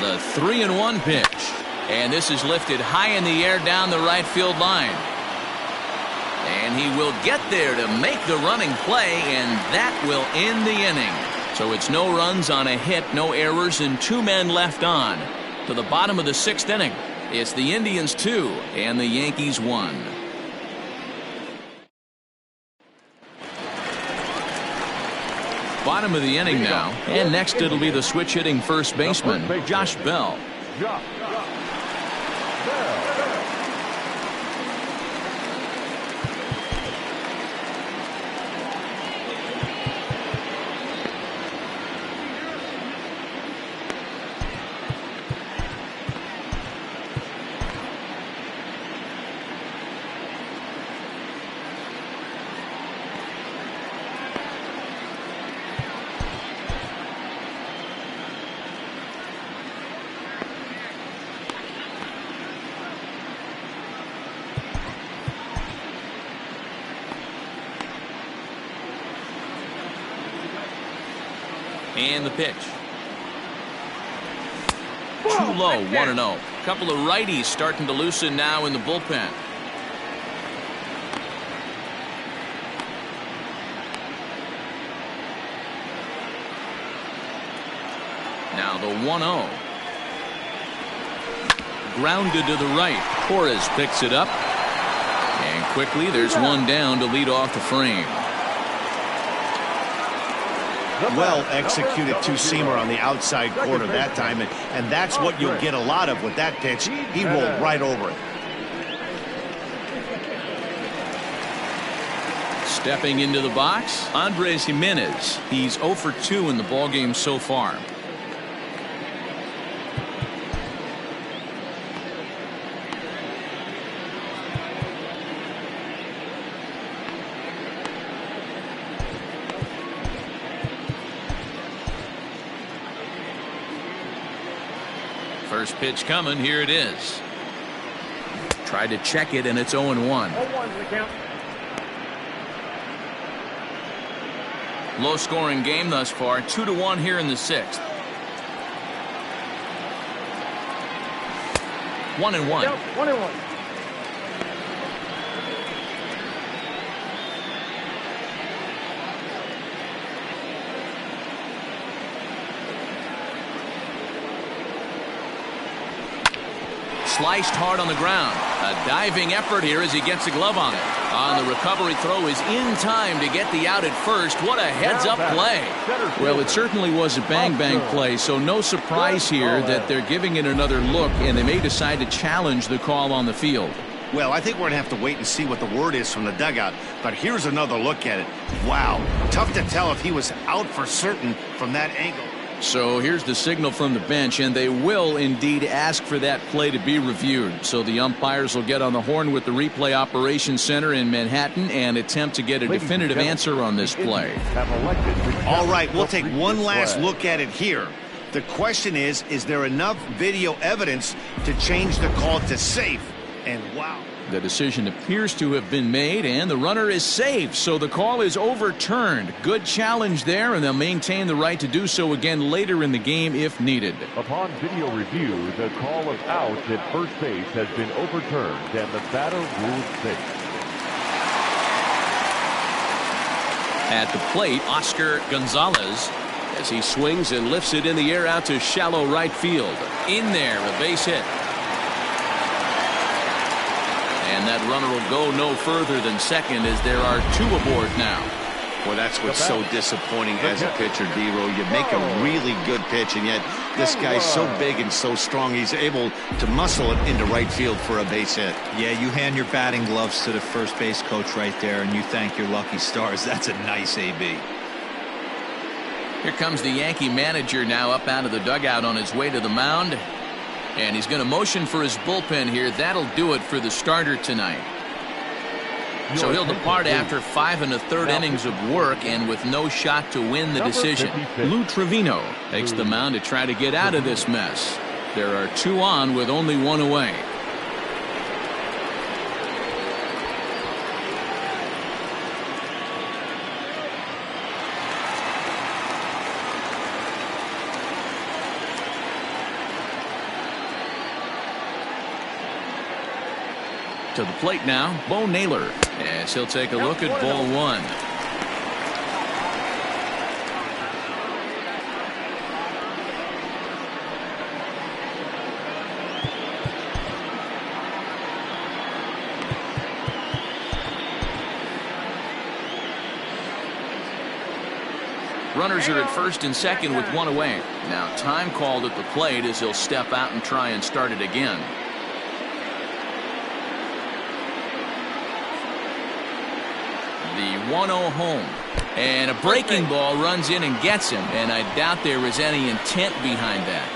The 3-1 pitch. And this is lifted high in the air down the right field line. And he will get there to make the running play, and that will end the inning. So it's no runs on a hit, no errors, and 2 men left on. To the bottom of the 6th inning. It's the Indians 2 and the Yankees 1. Bottom of the inning now, and next it'll be the switch-hitting first baseman, Josh Bell. And the pitch. Too low, 1-0. Couple of righties starting to loosen now in the bullpen. Now the 1-0. Grounded to the right. Torres picks it up. And quickly there's one down to lead off the frame. Well executed two-seamer on the outside corner that time, and that's what you'll get a lot of with that pitch. He rolled right over it. Stepping into the box, Andres Jimenez. He's 0 for 2 in the ballgame so far. First pitch coming. Here it is. Tried to check it, and it's 0-1. 0-1 the count. Low scoring game thus far. 2-1 here in the 6th. 1-1. 1-1. Sliced hard on the ground. A diving effort here as he gets a glove on it. On the recovery throw is in time to get the out at first. What a heads-up play. Well, it certainly was a bang-bang play, so no surprise here that they're giving it another look, and they may decide to challenge the call on the field. Well, I think we're going to have to wait and see what the word is from the dugout, but here's another look at it. Wow, tough to tell if he was out for certain from that angle. So here's the signal from the bench, and they will indeed ask for that play to be reviewed. So the umpires will get on the horn with the replay operations center in Manhattan and attempt to get a definitive answer on this play. All right, we'll take one last look at it here. The question is there enough video evidence to change the call to safe? And wow. The decision appears to have been made, and the runner is safe, so the call is overturned. Good challenge there, and they'll maintain the right to do so again later in the game if needed. Upon video review, the call of out at first base has been overturned, and the batter ruled safe. At the plate, Oscar Gonzalez, as he swings and lifts it in the air out to shallow right field. In there, a base hit. And that runner will go no further than second as there are 2 aboard now. Well, that's what's so disappointing as a pitcher, D-Row. You make a really good pitch, and yet this guy's so big and so strong, he's able to muscle it into right field for a base hit. Yeah, you hand your batting gloves to the first base coach right there, and you thank your lucky stars. That's a nice AB. Here comes the Yankee manager now up out of the dugout on his way to the mound. And he's going to motion for his bullpen here. That'll do it for the starter tonight. So he'll depart after 5 1/3 innings of work and with no shot to win the decision. Lou Trevino takes the mound to try to get out of this mess. There are 2 on with only 1 away. To the plate now, Bo Naylor, as he'll take a look at ball 1. Runners are at first and second with 1 away. Now time called at the plate as he'll step out and try and start it again. The 1-0 home. And a breaking ball runs in and gets him. And I doubt there was any intent behind that.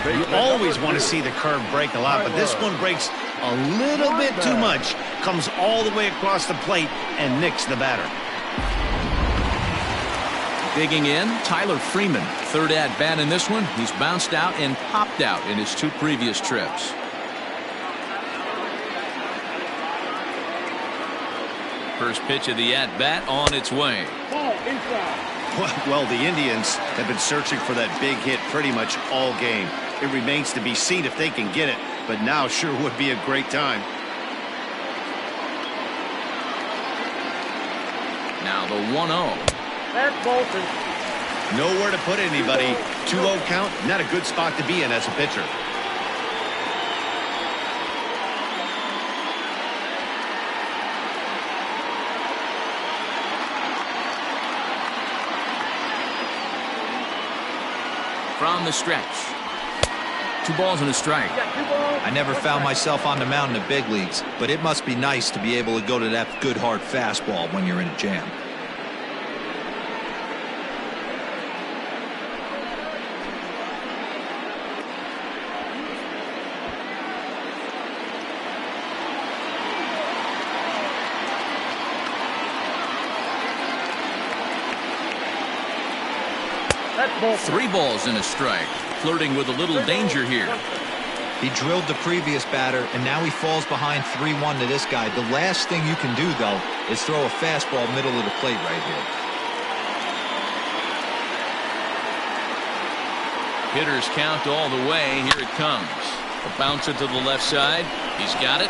You always want to see the curve break a lot, but this one breaks a little bit too much. Comes all the way across the plate and nicks the batter. Digging in, Tyler Freeman. 3rd at bat in this one. He's bounced out and popped out in his 2 previous trips. First pitch of the at-bat on its way. Well, the Indians have been searching for that big hit pretty much all game. It remains to be seen if they can get it, but now sure would be a great time. Now the 1-0. That's Bolton. Nowhere to put anybody. 2-0 count, not a good spot to be in as a pitcher. From the stretch. 2 balls and a strike. I never found myself on the mound in the big leagues, but it must be nice to be able to go to that good hard fastball when you're in a jam. That's 3 balls and a strike. Flirting with a little danger here. He drilled the previous batter, and now he falls behind 3-1 to this guy. The last thing you can do, though, is throw a fastball middle of the plate right here. Hitters count all the way. Here it comes. A bouncer to the left side. He's got it.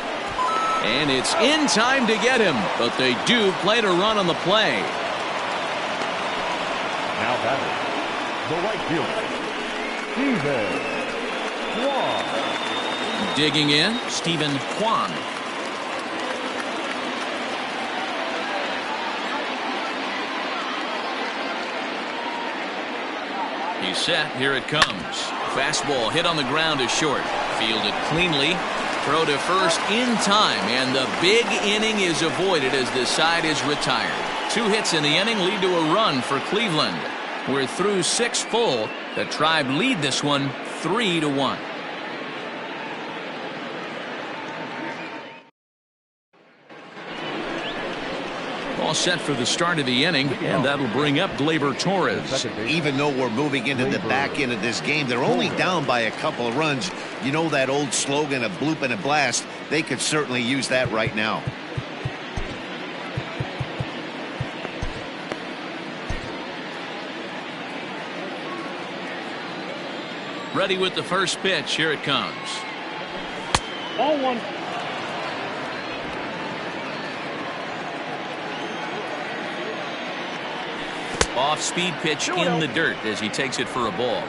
And it's in time to get him. But they do play to run on the play. Now batting, the right fielder, Steven Kwan. Digging in, Stephen Kwan. He's set. Here it comes. Fastball hit on the ground is short. Fielded cleanly. Throw to first in time. And the big inning is avoided as the side is retired. 2 hits in the inning lead to a run for Cleveland. We're through 6 full. The Tribe lead this one 3-1. All set for the start of the inning, and that'll bring up Gleyber Torres. Even though we're moving into the back end of this game, they're only down by a couple of runs. You know that old slogan, a bloop and a blast. They could certainly use that right now. Ready with the first pitch. Here it comes. Ball 1. Off-speed pitch in the dirt as he takes it for a ball.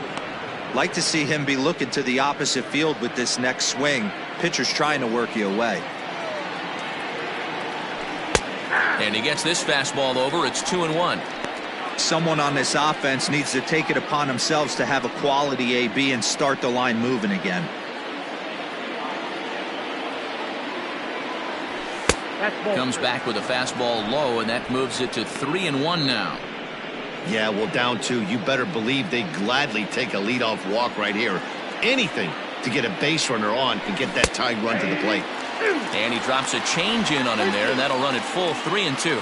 Like to see him be looking to the opposite field with this next swing. Pitcher's trying to work you away. And he gets this fastball over. It's 2-1. Someone on this offense needs to take it upon themselves to have a quality AB and start the line moving again. Comes back with a fastball low, and that moves it to 3-1 now. Yeah, well, down 2. You better believe they'd gladly take a leadoff walk right here. Anything to get a base runner on and get that tying run to the plate. And he drops a change in on him there, and that'll run it full 3-2.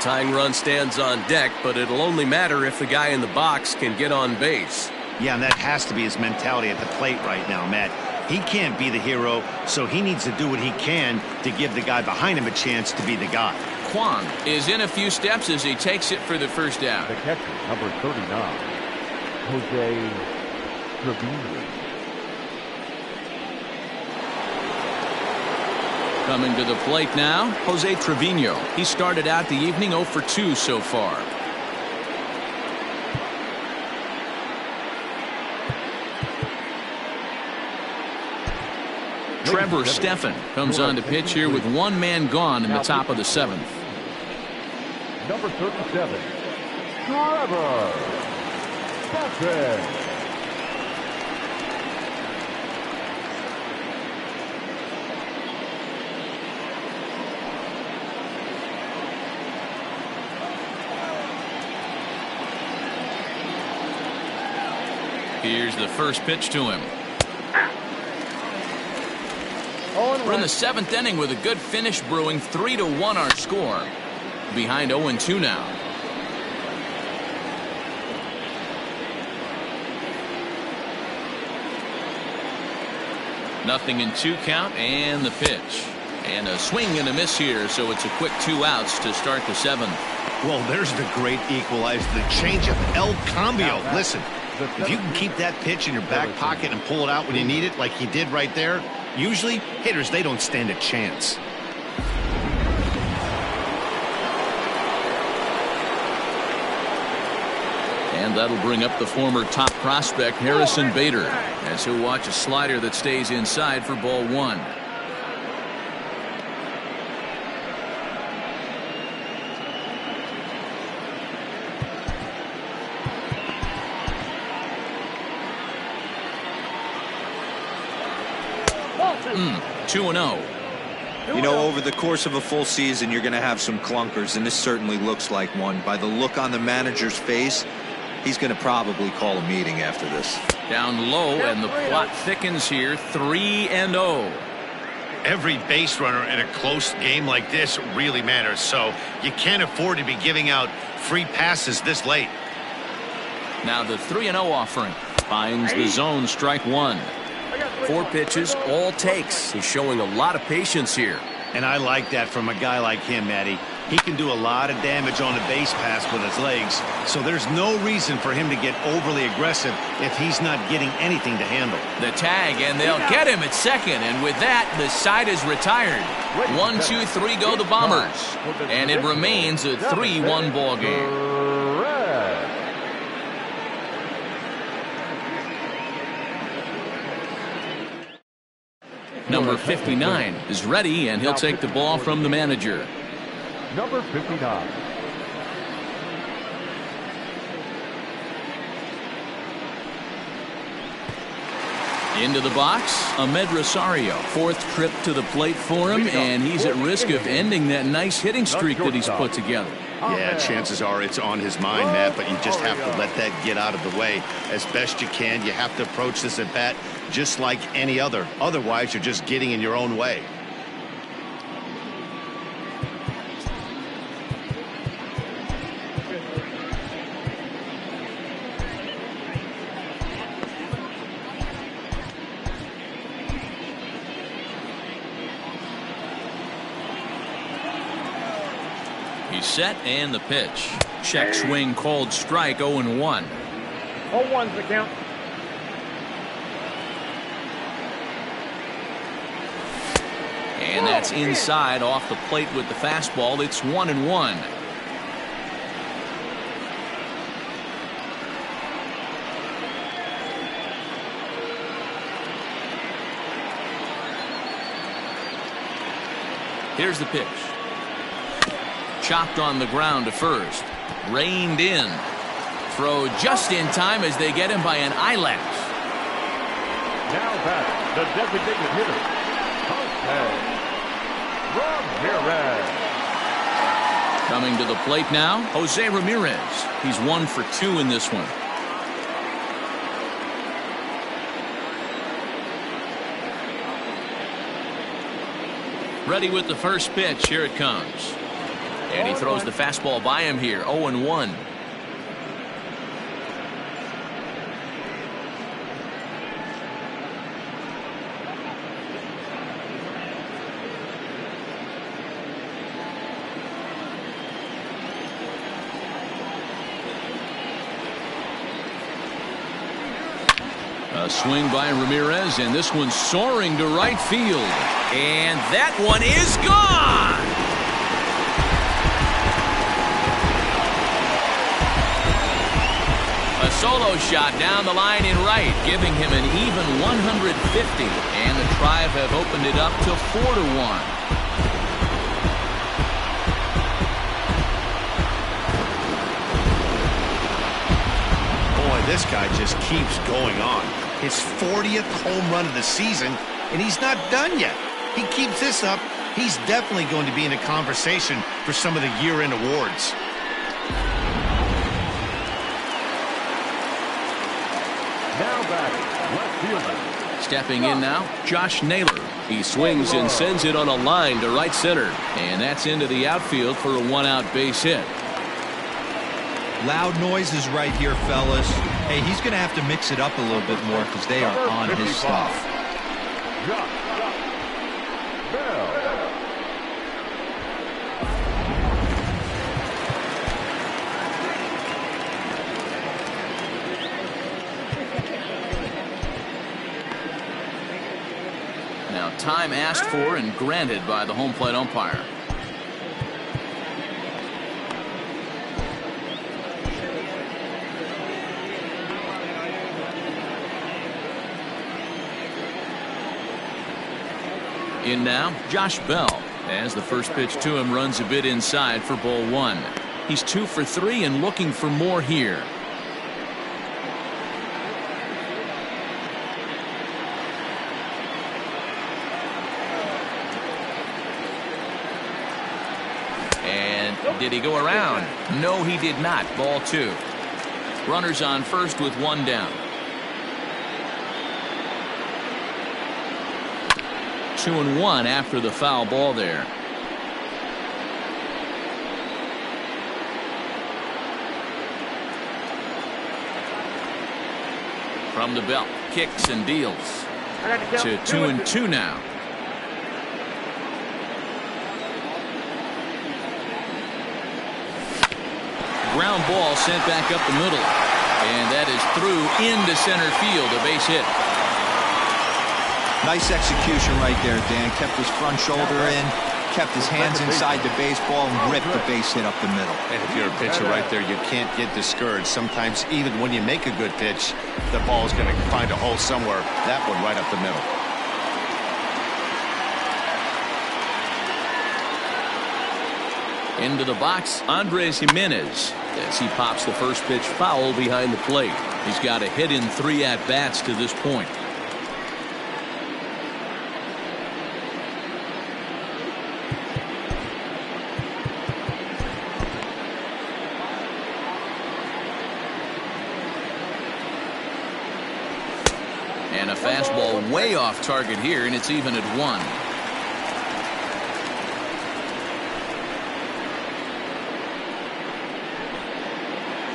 Tying run stands on deck, but it'll only matter if the guy in the box can get on base. Yeah, and that has to be his mentality at the plate right now, Matt. He can't be the hero, so he needs to do what he can to give the guy behind him a chance to be the guy. Kwon is in a few steps as he takes it for the first out. The catcher, number 39, Jose Trevino. Coming to the plate now, Jose Trevino. He started out the evening 0 for 2 so far. Trevor Stephan comes on to pitch here with one man gone in the top of the 7th. Number 37, Trevor Stephan. Here's the first pitch to him. We're in the 7th inning with a good finish brewing. 3-1 our score. Behind 0-2 now. Nothing in 2 count, and the pitch. And a swing and a miss here, so it's a quick 2 outs to start the 7th. Well, there's the great equalizer, the changeup, El Cambio. Listen, if you can keep that pitch in your back pocket and pull it out when you need it like he did right there, usually hitters, they don't stand a chance. And that'll bring up the former top prospect Harrison Bader as he'll watch a slider that stays inside for ball 1. Mm, 2-0. You know, over the course of a full season, you're going to have some clunkers, and this certainly looks like one. By the look on the manager's face, he's going to probably call a meeting after this. Down low, and the plot thickens here. 3-0. Every base runner in a close game like this really matters, so you can't afford to be giving out free passes this late. Now the 3-0 offering finds the zone, strike 1. 4 pitches, all takes. He's showing a lot of patience here. And I like that from a guy like him, Matty. He can do a lot of damage on a base pass with his legs, so there's no reason for him to get overly aggressive if he's not getting anything to handle. The tag, and they'll get him at second, and with that, the side is retired. 1, 2, 3 go the Bombers, and it remains a 3-1 ball game. Number 59 is ready, and he'll take the ball from the manager. Number 59. Into the box, Ahmed Rosario. 4th trip to the plate for him, and he's at risk of ending that nice hitting streak that he's put together. Yeah, chances are it's on his mind, Matt, but you just have to let that get out of the way as best you can. You have to approach this at bat just like any other. Otherwise, you're just getting in your own way. He's set, and the pitch. Check swing called strike. 0-1. 0-1's the count. And that's inside off the plate with the fastball. It's 1-1. Here's the pitch. Chopped on the ground to first. Reined in. Throw just in time as they get him by an eyelash. Now back, the designated hitter, Jose Ramirez. Coming to the plate now, Jose Ramirez. He's 1 for 2 in this one. Ready with the first pitch. Here it comes. And he throws the fastball by him here. 0-1. A swing by Ramirez, and this one's soaring to right field. And that one is gone! A solo shot down the line in right, giving him an even 150. And the Tribe have opened it up to 4-1. This guy just keeps going on. His 40th home run of the season, and he's not done yet. He keeps this up, he's definitely going to be in a conversation for some of the year-end awards. Now batting, left fielder. Stepping in now, Josh Naylor. He swings and sends it on a line to right center. And that's into the outfield for a one-out base hit. Loud noises right here, fellas. Hey, he's going to have to mix it up a little bit more because they are on his stuff. Now, time asked for and granted by the home plate umpire. In now, Josh Bell, as the first pitch to him runs a bit inside for ball 1. He's 2 for 3 and looking for more here. And did he go around? No, he did not. Ball 2. Runners on first with 1 down. 2-1 after the foul ball there. From the belt, kicks and deals to 2-2 now. Ground ball sent back up the middle, and that is through into center field, a base hit. Nice execution right there, Dan. Kept his front shoulder in, kept his hands inside the baseball, and ripped the base hit up the middle. And if you're a pitcher right there, you can't get discouraged. Sometimes even when you make a good pitch, the ball is going to find a hole somewhere. That one right up the middle. Into the box, Andres Jimenez, as he pops the first pitch foul behind the plate. He's got a hit in 3 at-bats to this point. And a fastball way off target here, and it's even at 1.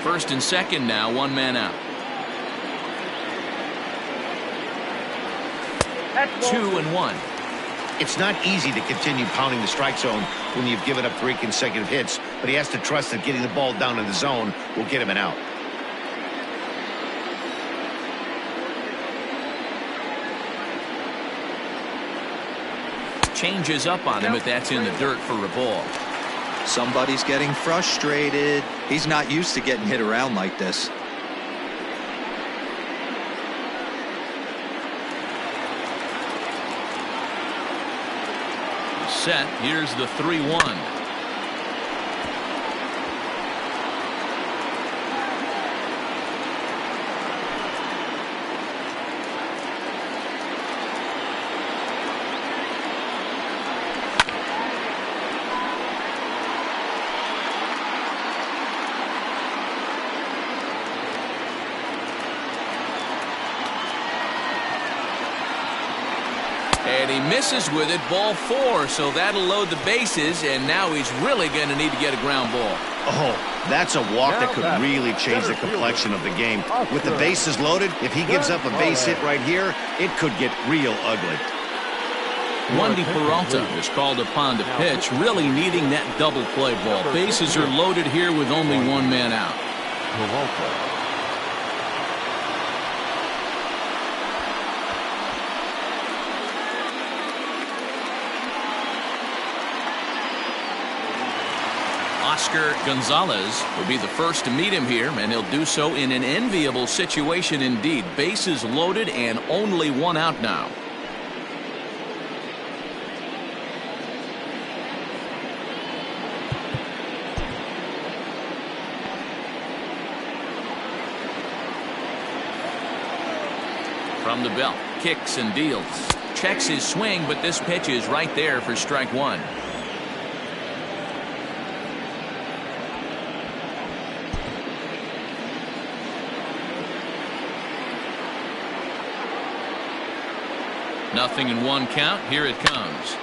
First and second now, 1 man out. 2-1. It's not easy to continue pounding the strike zone when you've given up 3 consecutive hits, but he has to trust that getting the ball down in the zone will get him an out. Changes up on him, but that's in the dirt for a ball. Somebody's getting frustrated. He's not used to getting hit around like this. set. Here's the 3-1. And he misses with it, ball 4, so that'll load the bases, and now he's really going to need to get a ground ball. Oh, that's a walk that could really change the complexion of the game. With the bases loaded, if he gives up a base hit right here, it could get real ugly. Wandy Peralta is called upon to pitch, really needing that double play ball. Bases are loaded here with only one man out. Peralta. Oscar Gonzalez will be the first to meet him here, and he'll do so in an enviable situation indeed. Bases loaded and only one out now. From the belt, kicks and deals. Checks his swing, but this pitch is right there for strike 1. Nothing in 1 count. Here it comes.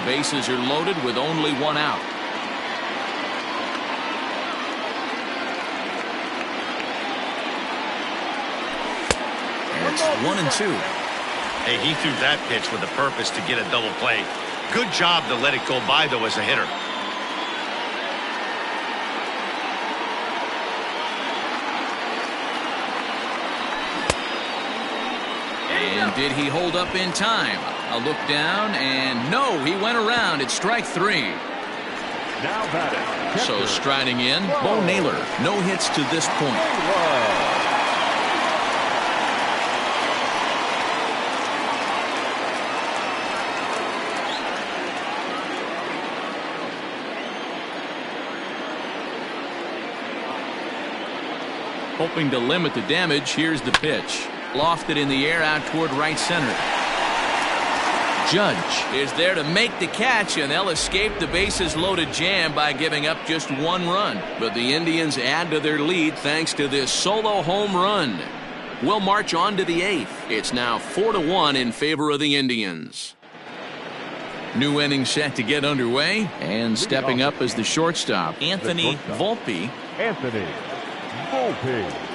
Bases are loaded with only one out. And it's 1-2. Hey, he threw that pitch with a purpose to get a double play. Good job to let it go by, though, as a hitter. And did he hold up in time? A look down, and no, he went around. It's strike 3. Now batting. So striding in, Bo Naylor. No hits to this point. Hoping to limit the damage, here's the pitch. Lofted in the air out toward right center. Judge is there to make the catch, and they'll escape the bases loaded jam by giving up just 1 run. But the Indians add to their lead thanks to this solo home run. We'll march on to the 8th. It's now 4-1 in favor of the Indians. New inning set to get underway, and stepping up as the shortstop, Anthony Volpe. Anthony Volpe.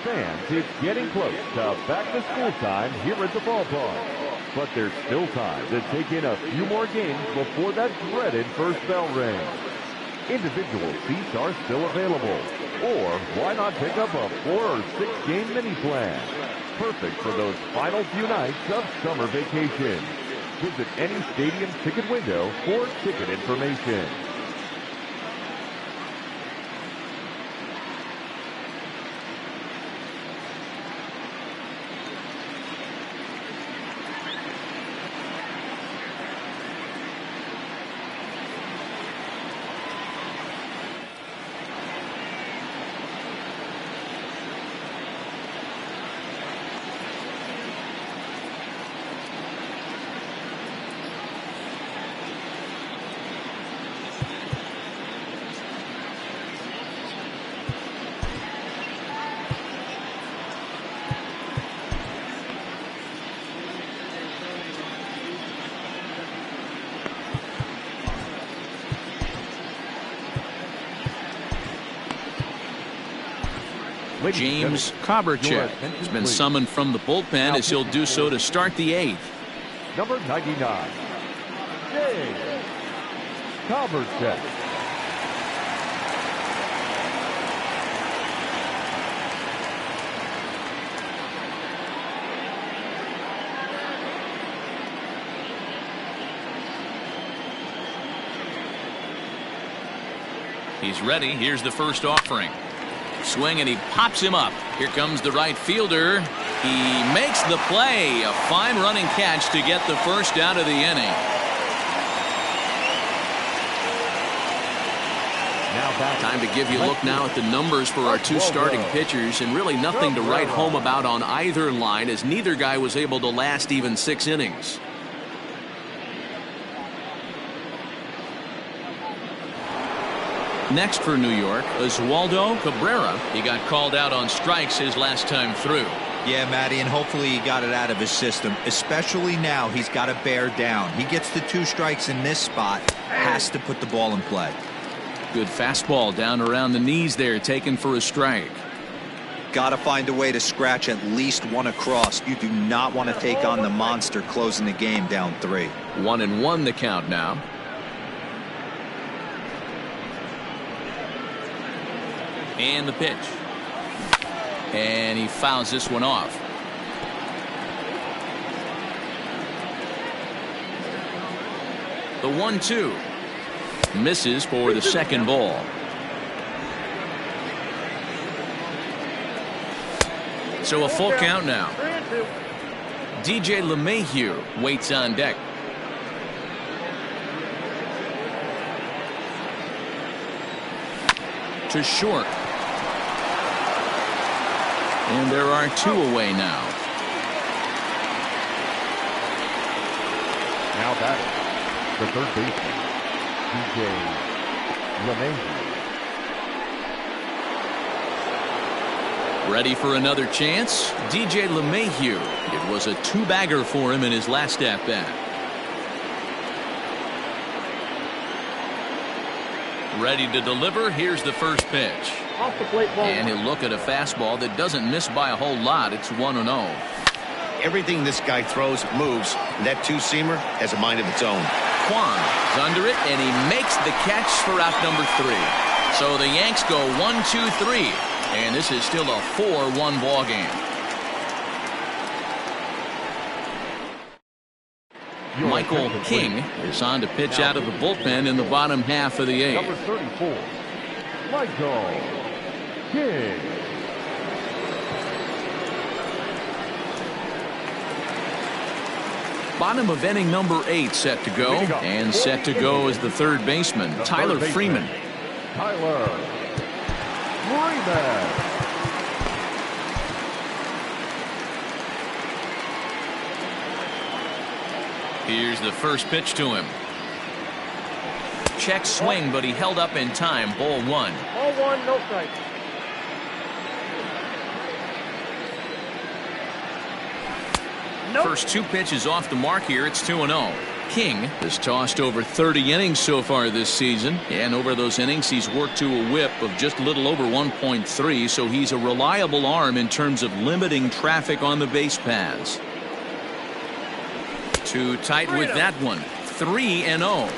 Fans, it's getting close to back-to-school time here at the ballpark. But there's still time to take in a few more games before that dreaded first bell rings. Individual seats are still available. Or why not pick up a 4 or 6 game mini plan? Perfect for those final few nights of summer vacation. Visit any stadium ticket window for ticket information. James Koberchek has been summoned from the bullpen as he'll do so to start the 8th. Number 99, James Koberchek. He's ready. Here's the first offering. Swing, and he pops him up. Here comes the right fielder. He makes the play. A fine running catch to get the first out of the inning. Time to give you a look now at the numbers for our 2 starting pitchers, and really nothing to write home about on either line, as neither guy was able to last even 6 innings. Next for New York, Oswaldo Cabrera. He got called out on strikes his last time through. Yeah, Matty, and hopefully he got it out of his system, especially now he's got to bear down. He gets the 2 strikes in this spot, has to put the ball in play. Good fastball down around the knees there, taken for a strike. Got to find a way to scratch at least one across. You do not want to take on the monster closing the game down 3. 1-1 the count now. And the pitch. And he fouls this one off. The 1-2. Misses for the second ball. So a full count now. DJ LeMahieu waits on deck. To short. And there are 2 away now. Now batting, the third baseman, DJ LeMahieu. Ready for another chance? DJ LeMahieu. It was a 2-bagger for him in his last at-bat. Ready to deliver. Here's the first pitch. Off the plate, ball. And he'll look at a fastball that doesn't miss by a whole lot. It's 1-0. Everything this guy throws moves. That 2-seamer has a mind of its own. Kwan is under it, and he makes the catch for out number 3. So the Yanks go 1-2-3, and this is still a 4-1 ball game. Michael King is on to pitch out of the bullpen in the bottom half of the 8th. Number 34, Michael King. Bottom of inning number 8 set to go, and set to go is the third baseman, Tyler Freeman. Tyler Freeman. Here's the first pitch to him. Check swing, but he held up in time. Ball 1. Ball 1, no strike. Nope. First 2 pitches off the mark here. It's 2-0. King has tossed over 30 innings so far this season, and over those innings he's worked to a whip of just a little over 1.3, so he's a reliable arm in terms of limiting traffic on the base paths. Too tight with that one. 3-0.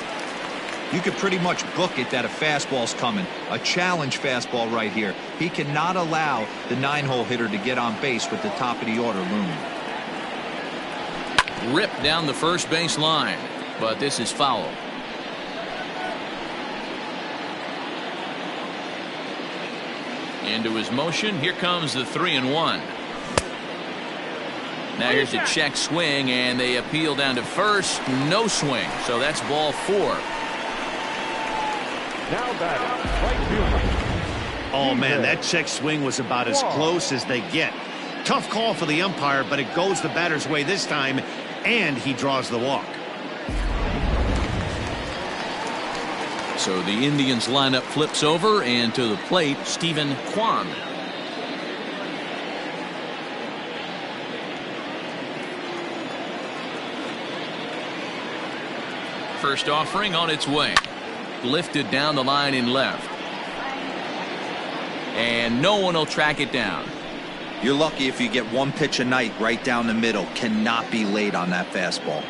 You could pretty much book it that a fastball's coming. A challenge fastball right here. He cannot allow the 9-hole hitter to get on base with the top of the order looming. Ripped down the first base line, but this is foul. Into his motion. Here comes the 3-1. Now here's a check swing, and they appeal down to first. No swing, so that's ball 4. Now batting, right fielder. Oh, man, that check swing was about as close as they get. Tough call for the umpire, but it goes the batter's way this time, and he draws the walk. So the Indians lineup flips over, and to the plate, Stephen Kwan. First offering on its way. Lifted down the line in left. And no one will track it down. You're lucky if you get one pitch a night right down the middle. Cannot be late on that fastball.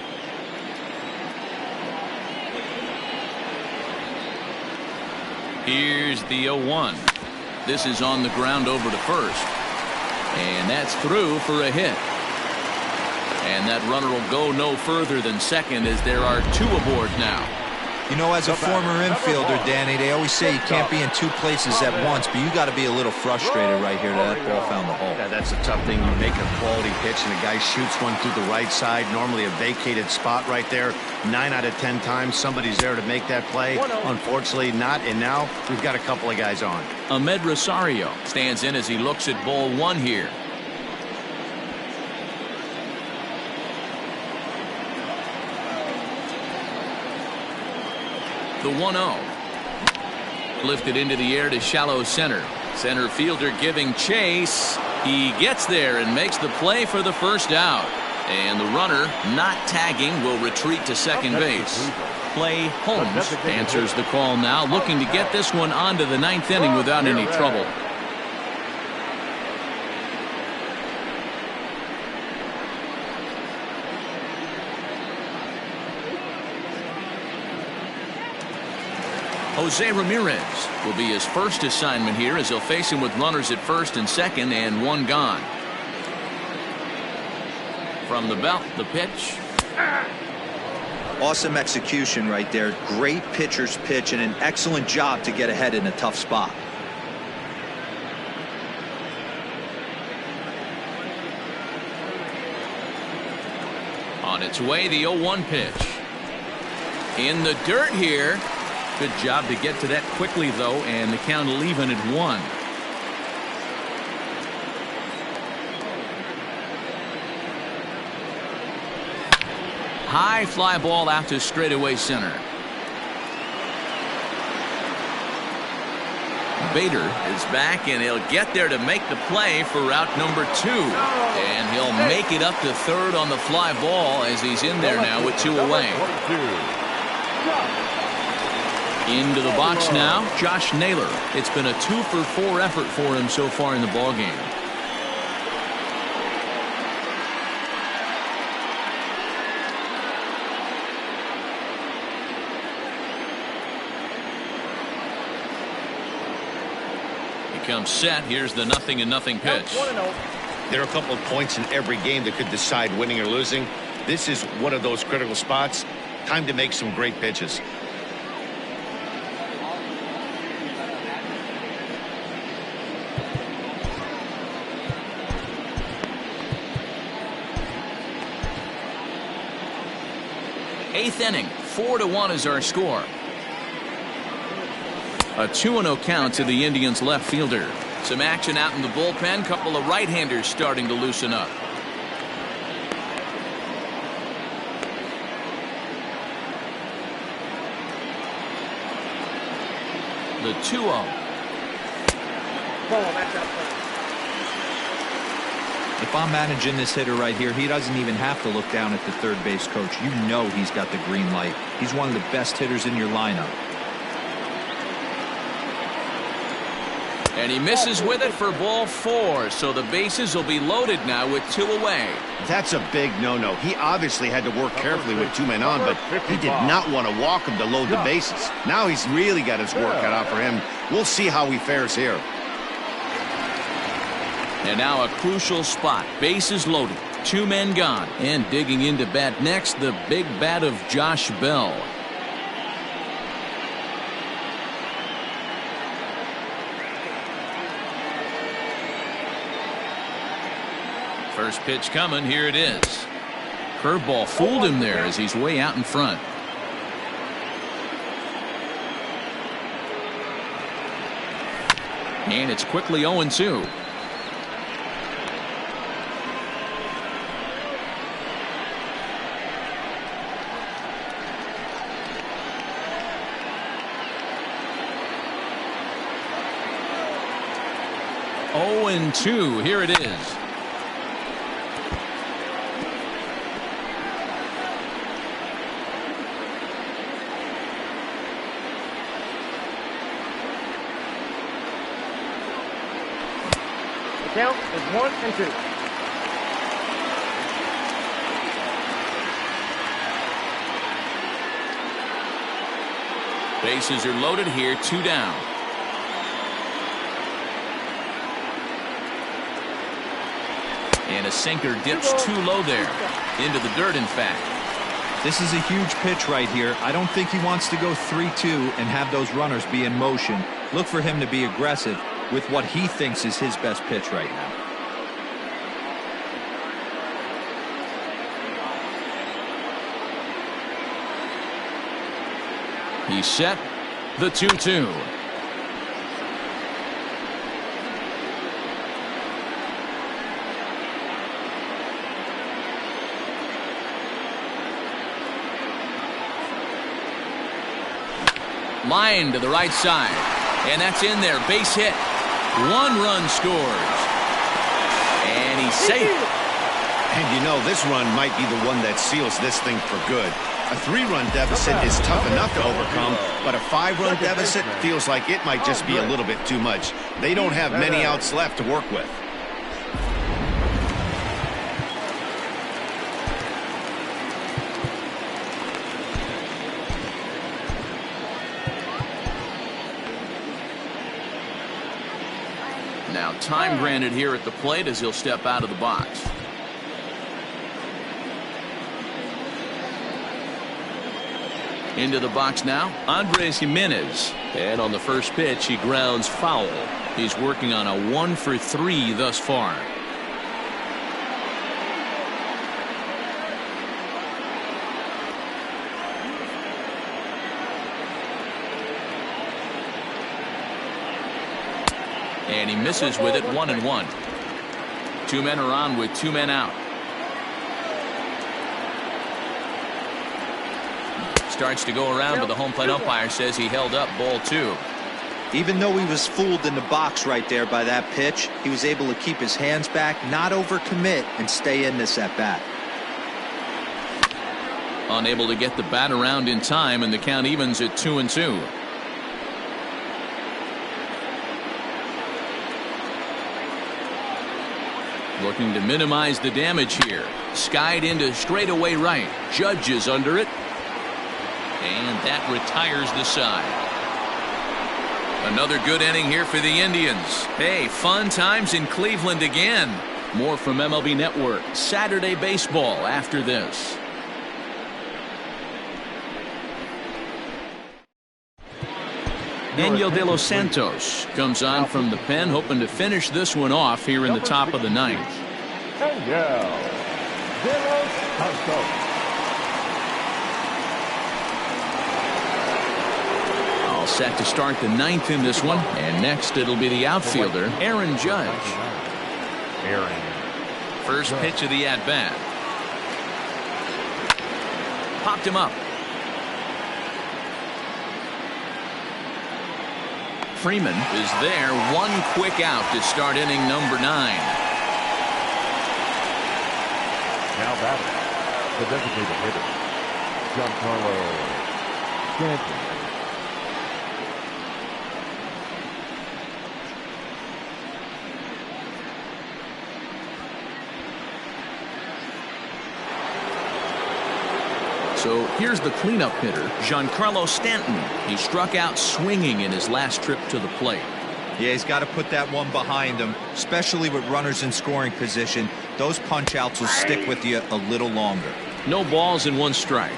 Here's the 0-1. This is on the ground over to first. And that's through for a hit. And that runner will go no further than second as there are 2 aboard now. You know, as a former infielder, Danny, they always say you can't be in 2 places at once, but you got to be a little frustrated right here that ball found the hole. Yeah, that's a tough thing. You make a quality pitch and a guy shoots one through the right side, normally a vacated spot right there. 9 out of 10 times somebody's there to make that play. Unfortunately not, and now we've got a couple of guys on. Ahmed Rosario stands in as he looks at ball 1 here. The 1-0. Lifted into the air to shallow center. Center fielder giving chase. He gets there and makes the play for the first out. And the runner, not tagging, will retreat to second base. Clay Holmes answers the call now, looking to get this one onto the 9th inning without any trouble. Jose Ramirez will be his first assignment here as he'll face him with runners at first and second and 1 gone. From the belt, the pitch. Awesome execution right there. Great pitcher's pitch and an excellent job to get ahead in a tough spot. On its way, the 0-1 pitch. In the dirt here. Good job to get to that quickly, though, and the count will even at 1. High fly ball out to straightaway center. Bader is back, and he'll get there to make the play for route number 2. And he'll make it up to third on the fly ball as he's in there now with 2 away. Into the box now, Josh Naylor. It's been a 2-for-4 effort for him so far in the ballgame. He comes set. Here's the 0-0 pitch. There are a couple of points in every game that could decide winning or losing. This is one of those critical spots. Time to make some great pitches. Eighth inning, 4-1 is our score. A 2-0 count to the Indians left fielder. Some action out in the bullpen. Couple of right-handers starting to loosen up. The 2-0. If I'm managing this hitter right here, he doesn't even have to look down at the third base coach. You know he's got the green light. He's one of the best hitters in your lineup. And he misses with it for ball 4, so the bases will be loaded now with 2 away. That's a big no-no. He obviously had to work carefully with 2 men on, but he did not want to walk him to load the bases. Now he's really got his work cut out for him. We'll see how he fares here. And now a crucial spot. Bases loaded. 2 men gone. And digging into bat next, the big bat of Josh Bell. First pitch coming. Here it is. Curveball fooled him there as he's way out in front. And it's quickly 0-2. And 2. Here it is. The count is 1-2. Bases are loaded here. 2 down. And a sinker dips too low there. Into the dirt, in fact. This is a huge pitch right here. I don't think he wants to go 3-2 and have those runners be in motion. Look for him to be aggressive with what he thinks is his best pitch right now. He's set. The 2-2. Line to the right side. And that's in there. Base hit. 1 run scores. And he's safe. And you know, this run might be the one that seals this thing for good. A 3-run deficit is tough enough to overcome, but a 5-run deficit feels like it might just be a little bit too much. They don't have many outs left to work with. Now time granted here at the plate as he'll step out of the box. Into the box now, Andres Jimenez. And on the first pitch, he grounds foul. He's working on a 1 for 3 thus far. And he misses with it. 1-1. 2 men are on with 2 men out. Starts to go around, but the home plate umpire says he held up ball 2. Even though he was fooled in the box right there by that pitch, he was able to keep his hands back, not overcommit, and stay in this at bat. Unable to get the bat around in time, and the count evens at 2-2. Looking to minimize the damage here. Skied into straightaway right. Judge is under it. And that retires the side. Another good inning here for the Indians. Hey, fun times in Cleveland again. More from MLB Network. Saturday baseball after this. Daniel De Los Santos comes on from the pen, hoping to finish this one off here in the top of the 9th. Daniel De Los Santos. All set to start the 9th in this one, and next it'll be the outfielder, Aaron Judge. First pitch of the at-bat. Popped him up. Freeman is there. 1 quick out to start inning number 9. Now batting, the designated hitter, Giancarlo Stanton. So here's the cleanup hitter, Giancarlo Stanton. He struck out swinging in his last trip to the plate. Yeah, he's got to put that one behind him, especially with runners in scoring position. Those punch-outs will stick with you a little longer. No balls and 1 strike.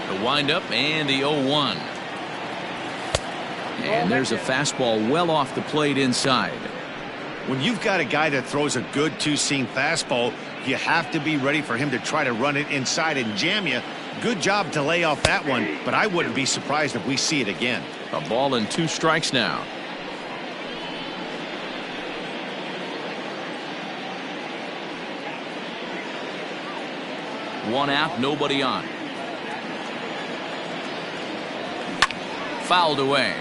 The windup and the 0-1. And there's a fastball well off the plate inside. When you've got a guy that throws a good two-seam fastball, you have to be ready for him to try to run it inside and jam you. Good job to lay off that one, but I wouldn't be surprised if we see it again. A ball and 2 strikes now. One out, nobody on. Fouled away.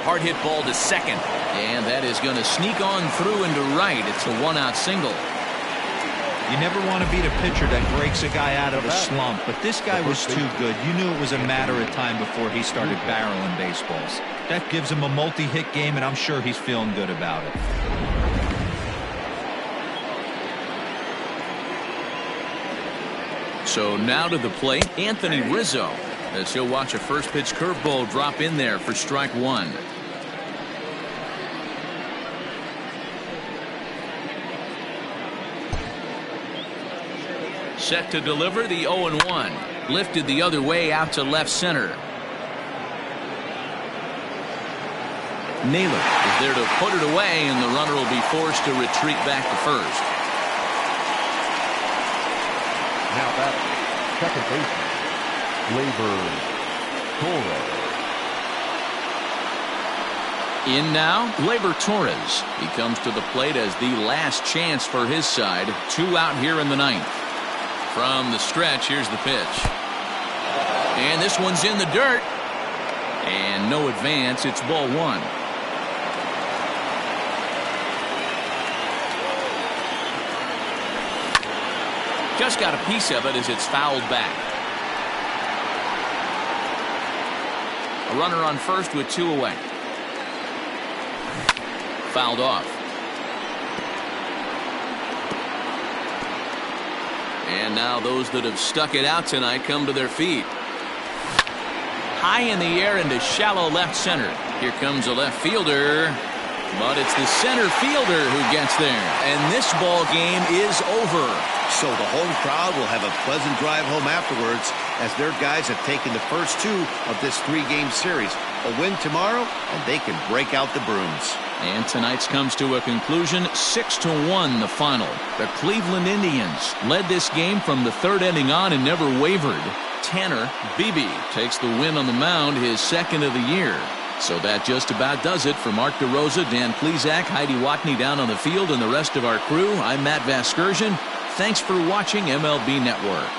Hard hit ball to second. And that is going to sneak on through into right. It's a 1-out single. You never want to beat a pitcher that breaks a guy out of a slump, but this guy was too good. You knew it was a matter of time before he started barreling baseballs. That gives him a multi-hit game, and I'm sure he's feeling good about it. So now to the plate, Anthony Rizzo, as he'll watch a first pitch curveball drop in there for strike 1. Set to deliver the 0-1. Lifted the other way out to left center. Naylor is there to put it away, and the runner will be forced to retreat back to first. Now back, second baseman, Gleyber Torres. In now, Gleyber Torres. He comes to the plate as the last chance for his side. 2 out here in the 9th. From the stretch, here's the pitch. And this one's in the dirt. And no advance. It's ball 1. Just got a piece of it as it's fouled back. A runner on first with 2 away. Fouled off. And now those that have stuck it out tonight come to their feet. High in the air into shallow left center. Here comes a left fielder. But it's the center fielder who gets there. And this ball game is over. So the home crowd will have a pleasant drive home afterwards as their guys have taken the first 2 of this 3-game series. A win tomorrow, and they can break out the brooms. And tonight's comes to a conclusion, 6-1 the final. The Cleveland Indians led this game from the 3rd inning on and never wavered. Tanner Beebe takes the win on the mound, his 2nd of the year. So that just about does it. For Mark DeRosa, Dan Plesac, Heidi Watney down on the field, and the rest of our crew, I'm Matt Vasgersian. Thanks for watching MLB Network.